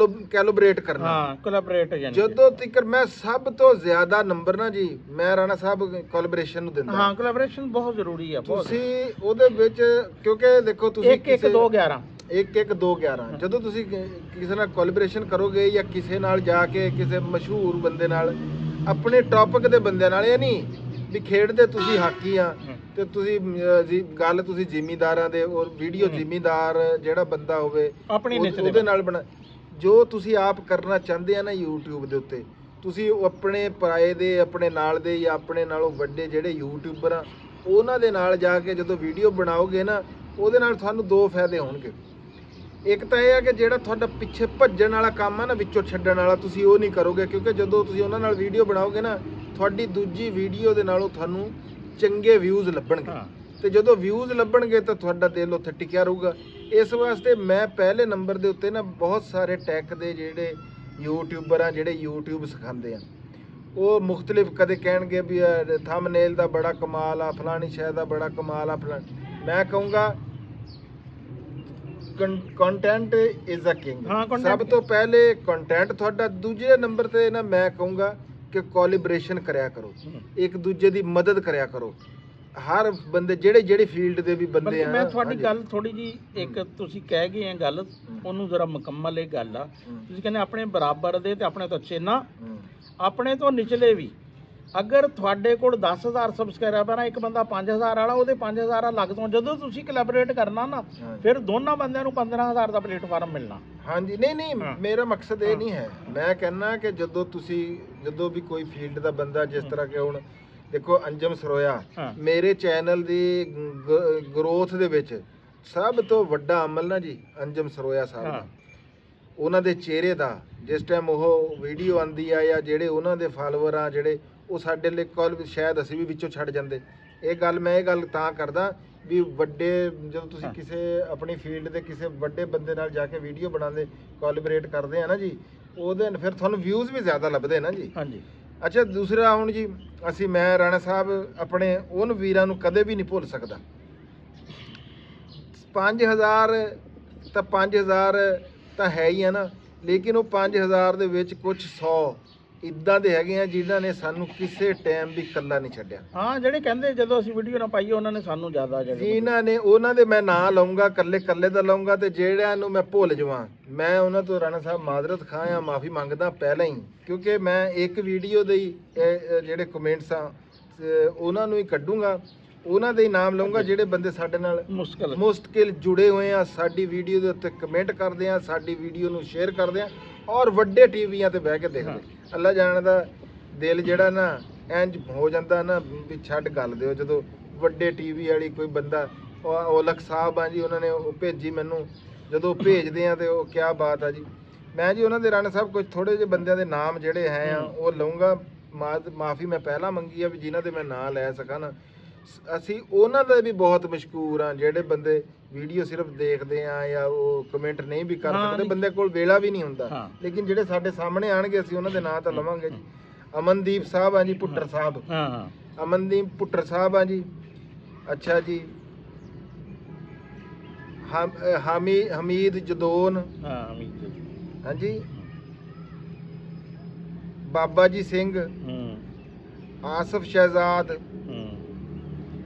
ਕੈਲੋਬਰੇਟ ਕਰਨਾ। ਹਾਂ, ਕੋਲੈਬੋਰੇਟ। ਜਦੋਂ ਤੱਕ ਮੈਂ ਸਭ ਤੋਂ ਜ਼ਿਆਦਾ ਨੰਬਰ ਨਾ ਜੀ ਮੈਂ ਰਾਣਾ ਸਾਹਿਬ ਕੋਲੈਬੋਰੇਸ਼ਨ ਨੂੰ ਦਿੰਦਾ। ਹਾਂ, ਕੋਲੈਬੋਰੇਸ਼ਨ ਬਹੁਤ ਜ਼ਰੂਰੀ ਆ। ਤੁਸੀਂ ਉਹਦੇ ਵਿੱਚ ਕਿਉਂਕਿ ਦੇਖੋ ਤੁਸੀਂ 1-1-2-11 ਜਦੋਂ ਤੁਸੀਂ ਕਿਸੇ ਨਾਲ ਕੋਲੈਬੋਰੇਸ਼ਨ ਕਰੋਗੇ ਜਾਂ ਕਿਸੇ ਨਾਲ ਜਾ ਕੇ ਕਿਸੇ ਮਸ਼ਹੂਰ ਬੰਦੇ ਨਾਲ, ਆਪਣੇ ਟੌਪਿਕ ਦੇ ਬੰਦਿਆਂ ਨਾਲ, ਇਹ ਨਹੀਂ ਵੀ ਖੇਡਦੇ ਤੁਸੀਂ ਹਾਕੀ ਆ ਤੇ ਤੁਸੀਂ ਗੱਲ ਤੁਸੀਂ ਜ਼ਿਮੀਂਦਾਰਾਂ ਦੇ ਔਰ ਵੀਡੀਓ ਜ਼ਿਮੀਂਦਾਰ ਜਿਹੜਾ ਬੰਦਾ ਹੋਵੇ ਉਹਦੇ ਨਾਲ ਬਣਾ। ਜੋ ਤੁਸੀਂ ਆਪ ਕਰਨਾ ਚਾਹੁੰਦੇ ਆ ਨਾ YouTube ਦੇ ਉੱਤੇ, ਤੁਸੀਂ ਆਪਣੇ ਪਰਾਏ ਦੇ, ਆਪਣੇ ਨਾਲ ਦੇ ਜਾਂ ਆਪਣੇ ਨਾਲੋਂ ਵੱਡੇ ਜਿਹੜੇ ਯੂਟਿਊਬਰ ਆ ਉਹਨਾਂ ਦੇ ਨਾਲ ਜਾ ਕੇ ਜਦੋਂ ਵੀਡੀਓ ਬਣਾਓਗੇ ਨਾ, ਉਹਦੇ ਨਾਲ ਤੁਹਾਨੂੰ ਦੋ ਫਾਇਦੇ ਹੋਣਗੇ। ਇੱਕ ਤਾਂ ਇਹ ਆ ਕਿ ਜਿਹੜਾ ਤੁਹਾਡਾ ਪਿੱਛੇ ਭੱਜਣ ਵਾਲਾ ਕੰਮ ਆ ਨਾ, ਵਿੱਚੋਂ ਛੱਡਣ ਵਾਲਾ, ਤੁਸੀਂ ਉਹ ਨਹੀਂ ਕਰੋਗੇ, ਕਿਉਂਕਿ ਜਦੋਂ ਤੁਸੀਂ ਉਹਨਾਂ ਨਾਲ ਵੀਡੀਓ ਬਣਾਓਗੇ ਨਾ, ਤੁਹਾਡੀ ਦੂਜੀ ਵੀਡੀਓ ਦੇ ਨਾਲੋਂ ਤੁਹਾਨੂੰ ਚੰਗੇ ਵਿਊਜ਼ ਲੱਭਣਗੇ, ਤੇ ਜਦੋਂ ਵਿਊਜ਼ ਲੱਭਣਗੇ ਤਾਂ ਤੁਹਾਡਾ ਦਿਲ ਉੱਥੇ ਟਿਕਿਆ ਰਹੂਗਾ। ਇਸ ਵਾਸਤੇ ਮੈਂ ਪਹਿਲੇ ਨੰਬਰ ਦੇ ਉੱਤੇ ਨਾ ਬਹੁਤ ਸਾਰੇ ਟੈਕ ਦੇ ਜਿਹੜੇ ਯੂਟਿਊਬਰ ਆ, ਜਿਹੜੇ YouTube ਸਿਖਾਉਂਦੇ ਆ, ਉਹ ਮੁxtਲਿਫ ਕਦੇ ਕਹਿਣਗੇ ਵੀ ਥੰਬਨੇਲ ਦਾ ਬੜਾ ਕਮਾਲ ਆ, ਫਲਾਣੀ ਸ਼ੈ ਦਾ ਬੜਾ ਕਮਾਲ ਆ, ਮੈਂ ਕਹੂੰਗਾ ਕੰਟੈਂਟ ਇਜ਼ ਅ ਕਿੰਗ। ਸਭ ਤੋਂ ਪਹਿਲੇ ਕੰਟੈਂਟ ਤੁਹਾਡਾ, ਦੂਜੇ ਨੰਬਰ ਤੇ ਨਾ ਮੈਂ ਕਹੂੰਗਾ ਕਿ ਕੋਲੈਬੋਰੇਸ਼ਨ ਕਰਿਆ ਕਰੋ, ਇੱਕ ਦੂਜੇ ਦੀ ਮਦਦ ਕਰਿਆ ਕਰੋ। ਹਰ ਬੰਦੇ ਜਿਹੜੀ ਫੀਲਡ ਦੇ ਵੀ ਬੰਦੇ ਆ। ਮੈਂ ਤੁਹਾਡੀ ਗੱਲ ਥੋੜੀ ਜੀ ਇੱਕ ਤੁਸੀਂ ਕਹਿ ਗਏ ਆ ਗੱਲ, ਉਹਨੂੰ ਜ਼ਰਾ ਮੁਕੰਮਲ ਇਹ ਗੱਲ ਆ। ਤੁਸੀਂ ਕਹਿੰਦੇ ਆਪਣੇ ਬਰਾਬਰ ਦੇ ਤੇ ਆਪਣੇ ਤੋਂ ਅੱਛੇ ਨਾ, ਆਪਣੇ ਤੋਂ ਨਿਚਲੇ ਵੀ। ਅਗਰ ਤੁਹਾਡੇ ਕੋਲ 10,000 ਸਬਸਕ੍ਰਾਈਬਰ ਆ, ਇੱਕ ਬੰਦਾ 5,000 ਵਾਲਾ, ਉਹਦੇ 5,000 ਅਲੱਗ ਤੋਂ। ਜਦੋਂ ਤੁਸੀਂ ਕੋਲੈਬੋਰੇਟ ਕਰਨਾ ਨਾ, ਫਿਰ ਦੋਨਾਂ ਬੰਦਿਆਂ ਨੂੰ 15,000 ਦਾ ਪਲੇਟਫਾਰਮ ਮਿਲਣਾ। ਹਾਂਜੀ, ਨਹੀਂ ਮੇਰਾ ਮਕਸਦ ਇਹ ਨਹੀਂ ਹੈ। ਮੈਂ ਕਹਿੰਦਾ ਕਿ ਜਦੋਂ ਵੀ ਕੋਈ ਫੀਲਡ ਦਾ ਬੰਦਾ, ਜਿਸ ਤਰ੍ਹਾਂ ਕਿ ਹੁਣ ਦੇਖੋ ਅੰਜਮ ਸਰੋਇਆ, ਮੇਰੇ ਚੈਨਲ ਦੀ ਗਰੋਥ ਦੇ ਵਿੱਚ ਸਭ ਤੋਂ ਵੱਡਾ ਅਮਲ ਨਾ ਜੀ ਅੰਜਮ ਸਰੋਇਆ ਸਾਹਿਬ ਦਾ, ਉਹਨਾਂ ਦੇ ਚਿਹਰੇ ਦਾ। ਜਿਸ ਟਾਈਮ ਉਹ ਵੀਡੀਓ ਆਉਂਦੀ ਆ ਜਾਂ ਜਿਹੜੇ ਉਹਨਾਂ ਦੇ ਫਾਲੋਅਰ ਆ, ਜਿਹੜੇ ਉਹ ਸਾਡੇ ਲਈ ਸ਼ਾਇਦ ਅਸੀਂ ਵੀ ਵਿੱਚੋਂ ਛੱਡ ਜਾਂਦੇ। ਇਹ ਗੱਲ ਤਾਂ ਕਰਦਾ ਵੀ ਵੱਡੇ, ਜਦੋਂ ਤੁਸੀਂ ਕਿਸੇ ਆਪਣੀ ਫੀਲਡ ਦੇ ਕਿਸੇ ਵੱਡੇ ਬੰਦੇ ਨਾਲ ਜਾ ਕੇ ਵੀਡੀਓ ਬਣਾਉਂਦੇ, ਕੋਲੈਬੋਰੇਟ ਕਰਦੇ ਆ ਨਾ ਜੀ, ਉਹਦੇ ਫਿਰ ਤੁਹਾਨੂੰ ਵਿਊਜ਼ ਵੀ ਜ਼ਿਆਦਾ ਲੱਭਦੇ ਨਾ ਜੀ। ਹਾਂਜੀ। ਅੱਛਾ, ਦੂਸਰਾ ਹੁਣ ਜੀ ਮੈਂ ਰਾਣਾ ਸਾਹਿਬ ਆਪਣੇ ਉਹਨਾਂ ਵੀਰਾਂ ਨੂੰ ਕਦੇ ਵੀ ਨਹੀਂ ਭੁੱਲ ਸਕਦਾ। 5000 ਤਾਂ 5000 ਤਾਂ ਹੈ ਹੀ ਆ ਨਾ, ਲੇਕਿਨ ਉਹ 5000 ਦੇ ਵਿੱਚ ਕੁਝ 100 ਇਦਾਂ ਦੇ ਹੈਗੇ ਆ ਜਿਨ੍ਹਾਂ ਨੇ ਸਾਨੂੰ ਕਿਸੇ ਟਾਈਮ ਵੀ ਇਕੱਲਾ ਨਹੀਂ ਛੱਡਿਆ। ਹਾਂ, ਜਿਹੜੇ ਕਹਿੰਦੇ ਜਦੋਂ ਅਸੀਂ ਵੀਡੀਓ ਨਾ ਪਾਈਏ ਉਹਨਾਂ ਨੇ ਸਾਨੂੰ ਜ਼ਿਆਦਾ ਜਿਨ੍ਹਾਂ ਨੇ, ਉਹਨਾਂ ਦੇ ਮੈਂ ਨਾਂ ਲਊਂਗਾ, ਕੱਲੇ ਦਾ ਲਊਂਗਾ, ਤੇ ਜਿਹੜਿਆਂ ਨੂੰ ਮੈਂ ਭੁੱਲ ਜਾਵਾਂ ਮੈਂ ਉਹਨਾਂ ਤੋਂ ਰਾਣਾ ਸਾਹਿਬ ਮਾਜ਼ਰਤ ਖਾਂ ਆ, ਮਾਫੀ ਮੰਗਦਾ ਪਹਿਲਾਂ ਹੀ, ਕਿਉਂਕਿ ਮੈਂ ਇੱਕ ਵੀਡੀਓ ਦੇ ਹੀ ਜਿਹੜੇ ਕਮੈਂਟਸ ਆ ਉਹਨਾਂ ਨੂੰ ਹੀ ਕੱਢੂੰਗਾ, ਉਹਨਾਂ ਦੇ ਹੀ ਨਾਮ ਲਊਂਗਾ ਜਿਹੜੇ ਬੰਦੇ ਸਾਡੇ ਨਾਲ ਮੁਸਤਕਿਲ ਜੁੜੇ ਹੋਏ ਆ, ਸਾਡੀ ਵੀਡੀਓ ਦੇ ਉੱਤੇ ਕਮੈਂਟ ਕਰਦੇ ਆ, ਸਾਡੀ ਵੀਡੀਓ ਨੂੰ ਸ਼ੇਅਰ ਕਰਦੇ ਆ, ਔਰ ਵੱਡੇ ਟੀਵੀਆਂ ਤੇ ਬਹਿ ਕੇ ਦੇਖਦੇ। ਅੱਲਾ ਜਾਣਦਾ ਦਿਲ ਜਿਹੜਾ ਨਾ ਇੰਜ ਹੋ ਜਾਂਦਾ ਨਾ ਵੀ ਛੱਡ ਗੱਲ ਦਿਓ। ਜਦੋਂ ਵੱਡੇ ਟੀਵੀ ਵਾਲੀ ਕੋਈ ਬੰਦਾ, ਔਲਖ ਸਾਹਿਬ ਆ ਜੀ, ਉਹਨਾਂ ਨੇ ਉਹ ਭੇਜੀ ਮੈਨੂੰ, ਜਦੋਂ ਭੇਜਦੇ ਆ ਤੇ ਉਹ ਕਿਆ ਬਾਤ ਆ ਜੀ। ਮੈਂ ਜੀ ਉਹਨਾਂ ਦੇ ਰਾਣਾ ਸਾਹਿਬ ਕੁਝ ਥੋੜੇ ਜਿਹੇ ਬੰਦਿਆਂ ਦੇ ਨਾਮ ਜਿਹੜੇ ਹੈ ਆ ਉਹ ਲਊਂਗਾ, ਮਾਫੀ ਮੈਂ ਪਹਿਲਾਂ ਮੰਗੀ ਆ ਵੀ ਜਿਨ੍ਹਾਂ ਦੇ ਮੈਂ ਨਾਂ ਲੈ ਸਕਾਂ ਨਾ। ਅਸੀਂ ਉਹਨਾਂ ਦਾ ਵੀ ਬਹੁਤ ਮਸ਼ਕੂਰ ਆ, ਜਿਹੜੇ ਬੰਦੇ ਵੀਡੀਓ ਸਿਰਫ ਦੇਖਦੇ ਆ ਜਾਂ ਉਹ ਕਮੈਂਟ ਨਹੀਂ ਵੀ ਕਰ ਸਕਦੇ, ਬੰਦੇ ਕੋਲ ਵੇਲਾ ਵੀ ਨਹੀਂ ਹੁੰਦਾ, ਲੇਕਿਨ ਜਿਹੜੇ ਸਾਡੇ ਸਾਹਮਣੇ ਆਣਗੇ ਅਸੀਂ ਉਹਨਾਂ ਦੇ ਨਾਂ ਤਾਂ ਲਵਾਂਗੇ ਜੀ। ਅਮਨਦੀਪ ਸਾਹਿਬ ਆ ਜੀ, ਪੁੱਟਰ ਸਾਹਿਬ, ਅਮਨਦੀਪ ਪੁੱਟਰ ਸਾਹਿਬ ਆ ਜੀ। ਅੱਛਾ ਜੀ, ਹਮੀਦ ਜਦੋਨ, ਹਾਂਜੀ, ਬਾਬਾ ਜੀ ਸਿੰਘ, ਆਸਫ ਸ਼ਹਿਜ਼ਾਦ,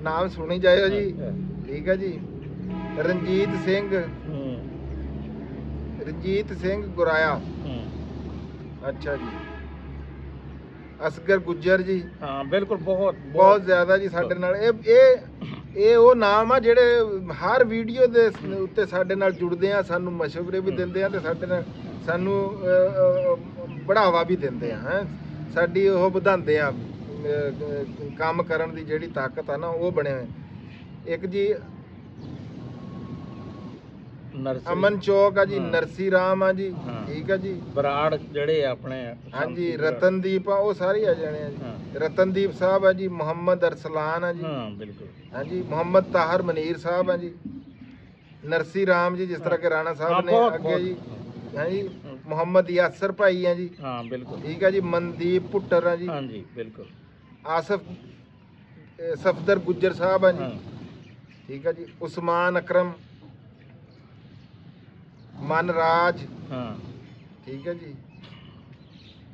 ਨਾਮ ਸੁਣੀ ਜਾਇਓ ਜੀ, ਠੀਕ ਹੈ ਜੀ। ਰਣਜੀਤ ਸਿੰਘ ਗੁਰਾਇਆ, ਅੱਛਾ ਜੀ। ਅਸਗਰ ਗੁੱਜਰ ਜੀ, ਹਾਂ ਬਿਲਕੁਲ, ਬਹੁਤ ਜ਼ਿਆਦਾ ਜੀ ਸਾਡੇ ਨਾਲ। ਇਹ ਉਹ ਨਾਮ ਆ ਜਿਹੜੇ ਹਰ ਵੀਡੀਓ ਦੇ ਉੱਤੇ ਸਾਡੇ ਨਾਲ ਜੁੜਦੇ ਆ, ਸਾਨੂੰ ਮਸ਼ਵਰੇ ਵੀ ਦਿੰਦੇ ਆ ਤੇ ਸਾਡੇ ਨਾਲ ਸਾਨੂੰ ਬੜਾਵਾ ਵੀ ਦਿੰਦੇ ਆ, ਹੈ ਸਾਡੀ ਉਹ ਵਧਾਉਂਦੇ ਆ ਕੰਮ ਕਰਨ ਦੀ ਜਿਹੜੀ ਤਾਕਤ ਆ ਨਾ, ਉਹ ਬਣੇ ਹੋਏ। ਇੱਕ ਜੀ ਅਮਨ ਚੌਕ ਆ ਜੀ, ਨਰਸੀ ਰਾਮ ਆ ਜੀ, ਠੀਕ ਆ ਜੀ। ਬਰਾੜ ਜਿਹੜੇ ਆਪਣੇ, ਹਾਂਜੀ, ਰਤਨਦੀਪ ਆ, ਉਹ ਸਾਰੇ ਆ ਜਾਣੇ ਆ ਜੀ। ਰਤਨਦੀਪ ਸਾਹਿਬ ਆ ਜੀ, ਮੁਹੰਮਦ ਅਰਸਲਾਨ ਆ ਜੀ, ਬਿਲਕੁਲ, ਹਾਂਜੀ। ਮੁਹੰਮਦ ਤਾਹਰ ਮਨੀਰ ਸਾਹਿਬ ਆ ਜੀ। ਨਰਸੀ ਰਾਮ ਜੀ, ਜਿਸ ਤਰ੍ਹਾਂ ਕਿ ਰਾਣਾ ਸਾਹਿਬ ਨੇ ਅੱਗੇ ਜੀ, ਹਾਂਜੀ। ਮੁਹੰਮਦ ਯਾਸਰ ਭਾਈ ਆ ਜੀ, ਹਾਂ ਬਿਲਕੁਲ, ਠੀਕ ਆ ਜੀ। ਮਨਦੀਪ ਪੁੱਟਰ ਆ ਜੀ, ਹਾਂਜੀ ਬਿਲਕੁਲ। ਆਸਫ ਸਫਦਰ ਗੁੱਜਰ ਸਾਹਿਬ ਆ ਜੀ, ਠੀਕ ਆ ਜੀ। ਉਸਮਾਨ ਅਕਰਮ, ਮਨਰਾਜ, ਹਾਂ ਠੀਕ ਹੈ ਜੀ।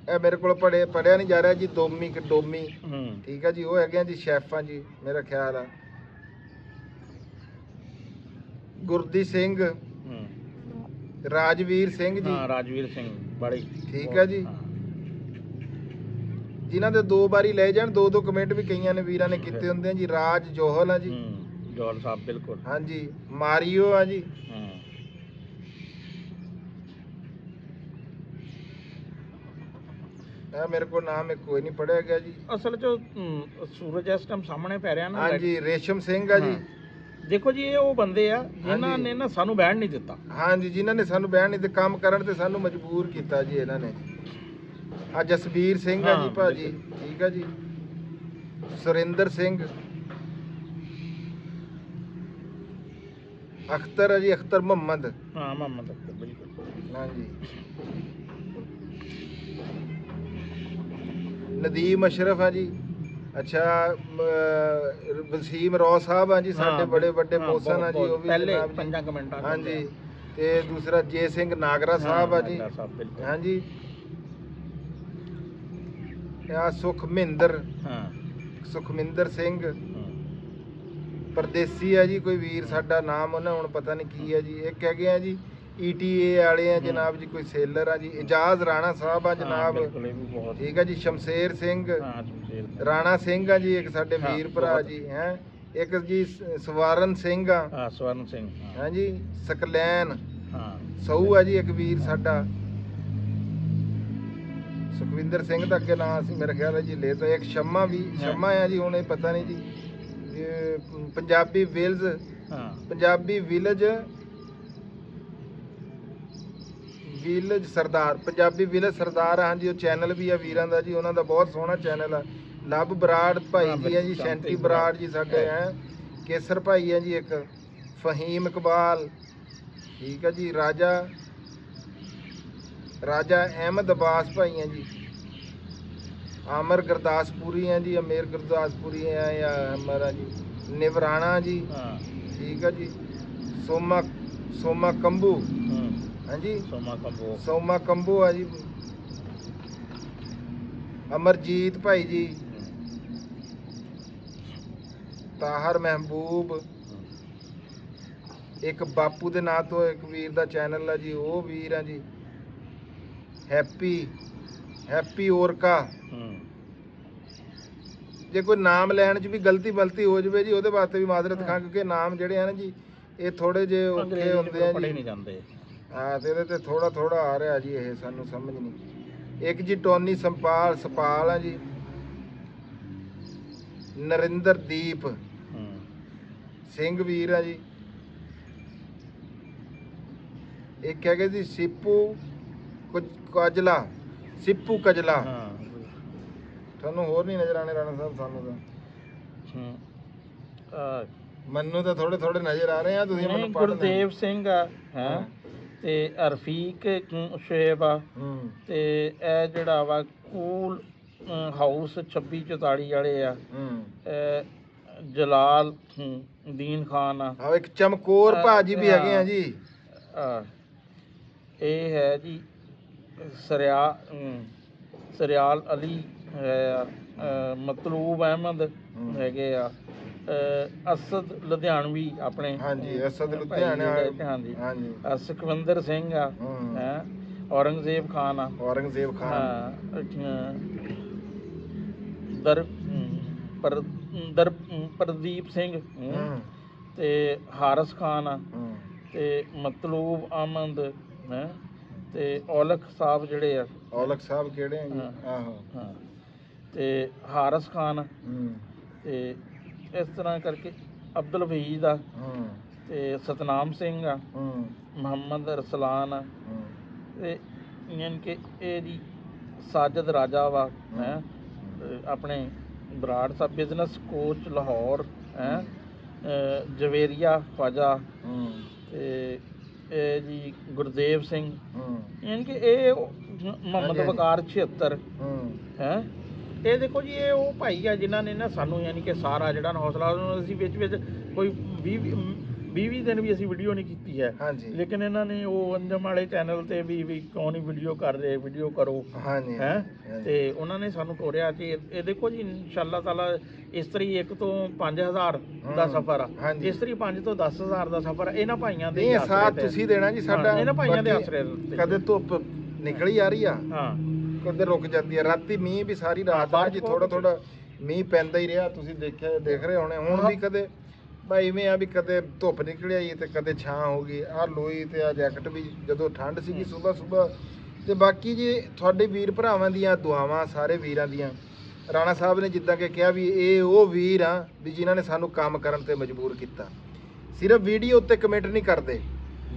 ਇਹ ਮੇਰੇ ਕੋਲ ਪੜਿਆ ਨਹੀਂ ਜਾ ਰਿਹਾ ਜੀ, ਡੋਮੀ, ਠੀਕ ਹੈ ਜੀ, ਉਹ ਹੈਗੇ ਆ ਜੀ ਸ਼ੈਫ ਆ ਜੀ, ਮੇਰਾ ਖਿਆਲ ਆ। ਗੁਰਦੀ ਸਿੰਘ, ਰਾਜਵੀਰ ਸਿੰਘ ਜੀ, ਹਾਂ ਰਾਜਵੀਰ ਸਿੰਘ ਬੜੀ, ਠੀਕ ਹੈ ਜੀ। ਜਿਨ੍ਹਾਂ ਦੇ 2 ਵਾਰੀ ਲੈ ਜਾਣ, 2 ਕਮੈਂਟ ਵੀ ਕਈਆਂ ਨੇ ਵੀਰਾਂ ਨੇ ਕੀਤੇ ਹੁੰਦੇ ਆ ਜੀ। ਰਾਜ ਜੋਹਲ ਆ ਜੀ, ਜੋਹਲ ਸਾਹਿਬ ਬਿਲਕੁਲ, ਹਾਂਜੀ। ਮਾਰੀਓ ਆ ਜੀ, ਮੇਰੇ ਕੋਲ ਨਾਮ ਕੋਈ ਨਹੀਂ ਪੜਿਆ ਗਿਆ ਜੀ। ਅਸਲ ਚ ਸੂਰਜ ਇਸ ਟਾਈਮ ਸਾਹਮਣੇ ਪੈ ਰਿਹਾ ਨਾ, ਹਾਂਜੀ। ਰੇਸ਼ਮ ਸਿੰਘ ਆ ਜੀ, ਦੇਖੋ ਜੀ, ਇਹ ਉਹ ਬੰਦੇ ਆ ਜਿਨ੍ਹਾਂ ਨੇ ਨਾ ਸਾਨੂੰ ਬਹਿਣ ਨਹੀਂ ਦਿੱਤਾ, ਹਾਂਜੀ, ਜਿਨ੍ਹਾਂ ਨੇ ਸਾਨੂੰ ਬਹਿਣ ਨਹੀਂ ਦਿੱਤਾ, ਕੰਮ ਕਰਨ ਤੇ ਸਾਨੂੰ ਮਜਬੂਰ ਕੀਤਾ ਜੀ ਇਹਨਾਂ ਨੇ। ਆ ਜਸਬੀਰ ਸਿੰਘ ਆ ਜੀ ਭਾਜੀ, ਠੀਕ ਆ ਜੀ। ਸੁਰਿੰਦਰ ਸਿੰਘ, ਅਖਤਰ ਆ ਜੀ, ਅਖਤਰ ਮੁਹੰਮਦ, ਹਾਂ ਮੁਹੰਮਦ ਅਖਤਰ, ਬਿਲਕੁਲ, ਹਾਂਜੀ। ਨਦੀਮ ਅਸ਼ਰਫ ਆ ਜੀ। ਅੱਛਾ ਵਸੀਮ ਰੌ ਸਾਹਿਬ ਆ ਜੀ, ਸਾਡੇ ਬੜੇ ਵੱਡੇ ਪੋਸਨ ਆ ਜੀ, ਉਹ ਵੀ ਪਹਿਲੇ ਜਨਾਬ ਜੀ। 5 ਕਮੈਂਟਾਂ ਹਾਂਜੀ ਤੇ ਦੂਸਰਾ ਜੇ ਸਿੰਘ ਨਾਗਰਾ ਸਾਹਿਬ ਆ ਜੀ। ਹਾਂਜੀ ਆ ਸੁਖਮਿੰਦਰ ਸਿੰਘ ਪਰਦੇਸੀ ਆ ਜੀ, ਕੋਈ ਵੀਰ ਸਾਡਾ, ਨਾਮ ਉਹਨਾਂ ਹੁਣ ਪਤਾ ਨਹੀਂ ਕੀ ਹੈ ਜੀ। ਇੱਕ ਹੈਗੇ ਆ ਜੀ ETA ਵਾਲੇ ਆ ਜਨਾਬ ਜੀ, ਕੋਈ ਸੇਲਰ ਆ ਜੀ। ਇਜਾਜ਼ ਰਾਣਾ ਸਾਹਿਬ ਆ ਜਨਾਬ, ਠੀਕ ਆ ਜੀ। ਸ਼ਮਸ਼ੇਰ ਸਿੰਘ ਰਾਣਾ ਸਿੰਘ ਆ ਜੀ, ਇੱਕ ਸਾਡੇ ਵੀਰ ਭਰਾ ਜੀ ਹੈ। ਇੱਕ ਜੀ ਸਵਾਰਨ ਸਿੰਘ ਆ, ਸਵਰਨ ਸਿੰਘ ਹਾਂਜੀ। ਸਕਲੈਨ ਸਹੂ ਆ ਜੀ, ਇੱਕ ਵੀਰ ਸਾਡਾ। ਸੁਖਵਿੰਦਰ ਸਿੰਘ ਦਾ ਅੱਗੇ ਨਾਂ ਸੀ ਮੇਰਾ ਖਿਆਲ ਹੈ ਜੀ ਲੈ। ਤਾਂ ਇੱਕ ਸ਼ਮਾ ਵੀ ਸ਼ਮਾ ਆ ਜੀ, ਹੁਣ ਇਹ ਪਤਾ ਨਹੀਂ ਜੀ। ਪੰਜਾਬੀ ਵਿਲੇਜ ਸਰਦਾਰ, ਪੰਜਾਬੀ ਵਿਲੇਜ ਸਰਦਾਰ ਆ ਹਾਂਜੀ। ਉਹ ਚੈਨਲ ਵੀ ਆ ਵੀਰਾਂ ਦਾ ਜੀ, ਉਹਨਾਂ ਦਾ ਬਹੁਤ ਸੋਹਣਾ ਚੈਨਲ ਆ। ਲੱਭ ਬਰਾੜ ਭਾਈ ਜੀ ਆ ਜੀ, ਸ਼ੈਂਟੀ ਬਰਾੜ ਜੀ ਸਾਡੇ ਹੈ। ਕੇਸਰ ਭਾਈ ਆ ਜੀ ਇੱਕ। ਫਹੀਮ ਇਕਬਾਲ, ਠੀਕ ਆ ਜੀ। ਰਾਜਾ ਅਹਿਮਦ ਅਬਾਸ ਭਾਈ ਆ ਜੀ। ਆਮਰ ਗੁਰਦਾਸਪੁਰੀ ਆ ਜੀ, ਅਮੇਰ ਗੁਰਦਾਸਪੁਰੀ ਆ ਜਾਂ ਹਮਾਰਾ ਜੀ। ਨਿਵਰਾਣਾ ਜੀ, ਠੀਕ ਆ ਜੀ। ਸੋਮਾ ਕੰਬੂ ਹਾਂਜੀ, ਸੋਮਾ ਕੰਬੂ ਆ ਜੀ। ਅਮਰਜੀਤ ਭਾਈ ਜੀ। ਤਾਹਰ ਮਹਿਬੂਬ, ਇੱਕ ਬਾਪੂ ਦੇ ਨਾਂ ਤੋਂ ਇੱਕ ਵੀਰ ਦਾ ਚੈਨਲ ਆ ਜੀ, ਉਹ ਵੀਰ ਆ ਜੀ। ਹੈਪੀ ਓਰਕਾ। ਜੇ ਕੋਈ ਨਾਮ ਲੈਣ 'ਚ ਵੀ ਗਲਤੀ ਹੋ ਜਾਵੇ ਜੀ, ਉਹਦੇ ਵਾਸਤੇ ਵੀ ਮਾਜ਼ਰਤ ਖਾਂ, ਕਿਉਂਕਿ ਨਾਮ ਜਿਹੜੇ ਆ ਨਾ ਜੀ ਇਹ ਥੋੜੇ ਜਿਹੇ ਔਖੇ ਹੁੰਦੇ ਆ ਜੀ। ਹਾਂ ਤੇ ਇਹਦੇ ਤੇ ਥੋੜਾ ਆ ਰਿਹਾ ਜੀ, ਇਹ ਸਾਨੂੰ ਸਮਝ ਨਹੀਂ। ਇੱਕ ਜੀ ਟੋਨੀ ਸਪਾਲ ਆ ਜੀ। ਨਰਿੰਦਰਦੀਪ ਸਿੰਘ ਵੀਰ ਆ ਜੀ। ਇੱਕ ਹੈਗੇ ਜੀ ਸਿੱਪੂ ਕਜਲਾ। ਤੁਹਾਨੂੰ ਹੋਰ ਨਹੀਂ ਨਜ਼ਰ ਆਣੇ ਰਾਣਾ ਸਾਹਿਬ? ਸਾਨੂੰ ਤਾਂ ਮੈਨੂੰ ਤਾਂ ਥੋੜੇ ਨਜ਼ਰ ਆ ਰਹੇ ਆ, ਤੁਸੀਂ ਮੈਨੂੰ ਪੜ੍ਹ ਗੁਰਦੇਵ ਸਿੰਘ ਆ ਹੈ ਤੇ ਰਫੀਕ ਸ਼ੁਏਬ ਆ ਤੇ ਇਹ ਜਿਹੜਾ ਵਾ ਕੂਲ ਹਾਊਸ 2644 ਵਾਲੇ ਆ। ਜਲਾਲ ਦੀਨ ਖਾਨ ਆ। ਇੱਕ ਚਮਕੌਰ ਭਾਜੀ ਵੀ ਹੈਗੇ ਆ ਜੀ। ਇਹ ਹੈ ਜੀ ਸਰਿਆਲ ਅਲੀ ਹੈ। ਮਤਲੂਬ ਅਹਿਮਦ ਹੈਗੇ ਆ। ਅਸਦ ਲੁਧਿਆਣਵੀ ਆਪਣੇ, ਹਾਂਜੀ ਅਸਦ ਲੁਧਿਆਣਾ, ਹਾਂਜੀ। ਸੁਖਵਿੰਦਰ ਸਿੰਘ ਆ ਹੈ। ਔਰੰਗਜ਼ੇਬ ਖਾਨ ਆ। ਪ੍ਰਦੀਪ ਸਿੰਘ ਤੇ ਹਾਰਸ ਖਾਨ ਆ ਤੇ ਮਤਲੂਬ ਅਹਿਮਦ ਹੈ ਤੇ ਔਲਖ ਸਾਹਿਬ ਜਿਹੜੇ ਆ। ਔਲਖ ਸਾਹਿਬ ਕਿਹੜੇ ਆ ਜੀ? ਆਹੋ ਹਾਂ। ਤੇ ਹਾਰਸ ਖਾਨ ਤੇ ਇਸ ਤਰ੍ਹਾਂ ਕਰਕੇ ਅਬਦੁਲ ਵਹੀਦ ਆ ਤੇ ਸਤਨਾਮ ਸਿੰਘ ਆ। ਮੁਹੰਮਦ ਰਸਲਾਨ ਆ ਤੇ ਯਾਨੀ ਕਿ ਇਹ ਜੀ ਸਾਜਦ ਰਾਜਾ ਵਾ ਹੈ ਆਪਣੇ ਬਰਾੜ ਸਾਹਿਬ। ਬਿਜ਼ਨਸ ਕੋਚ ਲਾਹੌਰ ਹੈ। ਜਵੇਰੀਆ ਖਵਾਜਾ ਤੇ ਇਹ ਜੀ ਗੁਰਦੇਵ ਸਿੰਘ, ਯਾਨੀ ਕਿ ਇਹ ਮੁਹੰਮਦ ਵਕਾਰ 76 ਹੈ। ਇਹ ਦੇਖੋ ਜੀ, ਇਹ ਉਹ ਭਾਈ ਆ ਜਿਨ੍ਹਾਂ ਨੇ ਨਾ ਸਾਨੂੰ ਯਾਨੀ ਕਿ ਸਾਰਾ ਜਿਹੜਾ ਹੌਸਲਾ, ਅਸੀਂ ਵਿੱਚ ਕੋਈ 20 ਦਿਨ ਵੀ ਅਸੀਂ ਵੀਡੀਓ ਨਹੀਂ ਕੀਤੀ ਹੈ, ਲੇਕਿਨ ਇਹਨਾਂ ਨੇ ਉਹ ਅੰਜਮ ਵਾਲੇ ਚੈਨਲ ਤੇ ਵੀ ਕਿਉਂ ਨਹੀਂ ਵੀਡੀਓ ਕਰ ਰਹੇ, ਵੀਡੀਓ ਕਰੋ ਹੈ। ਤੇ ਉਹਨਾਂ ਨੇ ਸਾਨੂੰ ਤੋਰਿਆ ਕਿ ਇਹ ਦੇਖੋ ਜੀ ਇਨਸ਼ਾਅੱਲਾ ਤਾਲਾ ਇਸਤਰੀ 1 ਤੋਂ 5000 ਦਾ ਸਫ਼ਰ ਆ, ਇਸਤਰੀ 5 ਤੋਂ 10000 ਦਾ ਸਫ਼ਰ। ਇਹਨਾਂ ਭਾਈਆਂ ਦੇ ਸਾਥ ਤੁਸੀਂ ਦੇਣਾ ਜੀ ਸਾਡਾ, ਇਹਨਾਂ ਭਾਈਆਂ ਦੇ ਆਸਰੇ। ਕਦੇ ਧੁੱਪ ਨਿਕਲੀ ਆ ਰਹੀ ਆ, ਕਦੇ ਰੁਕ ਜਾਂਦੀ ਆ। ਰਾਤੀ ਮੀਂਹ ਵੀ ਸਾਰੀ ਰਾਤ ਆ ਜੀ, ਥੋੜਾ ਮੀਂਹ ਪੈਂਦਾ ਹੀ ਰਿਹਾ, ਤੁਸੀਂ ਦੇਖ ਰਹੇ ਹੋਣੇ। ਹੁਣ ਵੀ ਕਦੇ ਭਾਈ ਇਵੇਂ ਆ ਵੀ ਕਦੇ ਧੁੱਪ ਨਿਕਲ ਆਈ ਤੇ ਕਦੇ ਛਾਂ ਹੋ ਗਈ। ਆਹ ਲੋਈ ਤੇ ਆ ਜੈਕਟ ਵੀ ਜਦੋਂ ਠੰਡ ਸੀਗੀ ਸੁਬਹ। ਤੇ ਬਾਕੀ ਜੀ ਤੁਹਾਡੇ ਵੀਰ ਭਰਾਵਾਂ ਦੀਆਂ ਦੁਆਵਾਂ, ਸਾਰੇ ਵੀਰਾਂ ਦੀਆਂ। ਰਾਣਾ ਸਾਹਿਬ ਨੇ ਜਿੱਦਾਂ ਕਿ ਕਿਹਾ ਵੀ ਇਹ ਉਹ ਵੀਰ ਆ ਵੀ ਜਿਨ੍ਹਾਂ ਨੇ ਸਾਨੂੰ ਕੰਮ ਕਰਨ ਤੇ ਮਜਬੂਰ ਕੀਤਾ। ਸਿਰਫ ਵੀਡੀਓ ਉੱਤੇ ਕਮੈਂਟ ਨਹੀਂ ਕਰਦੇ,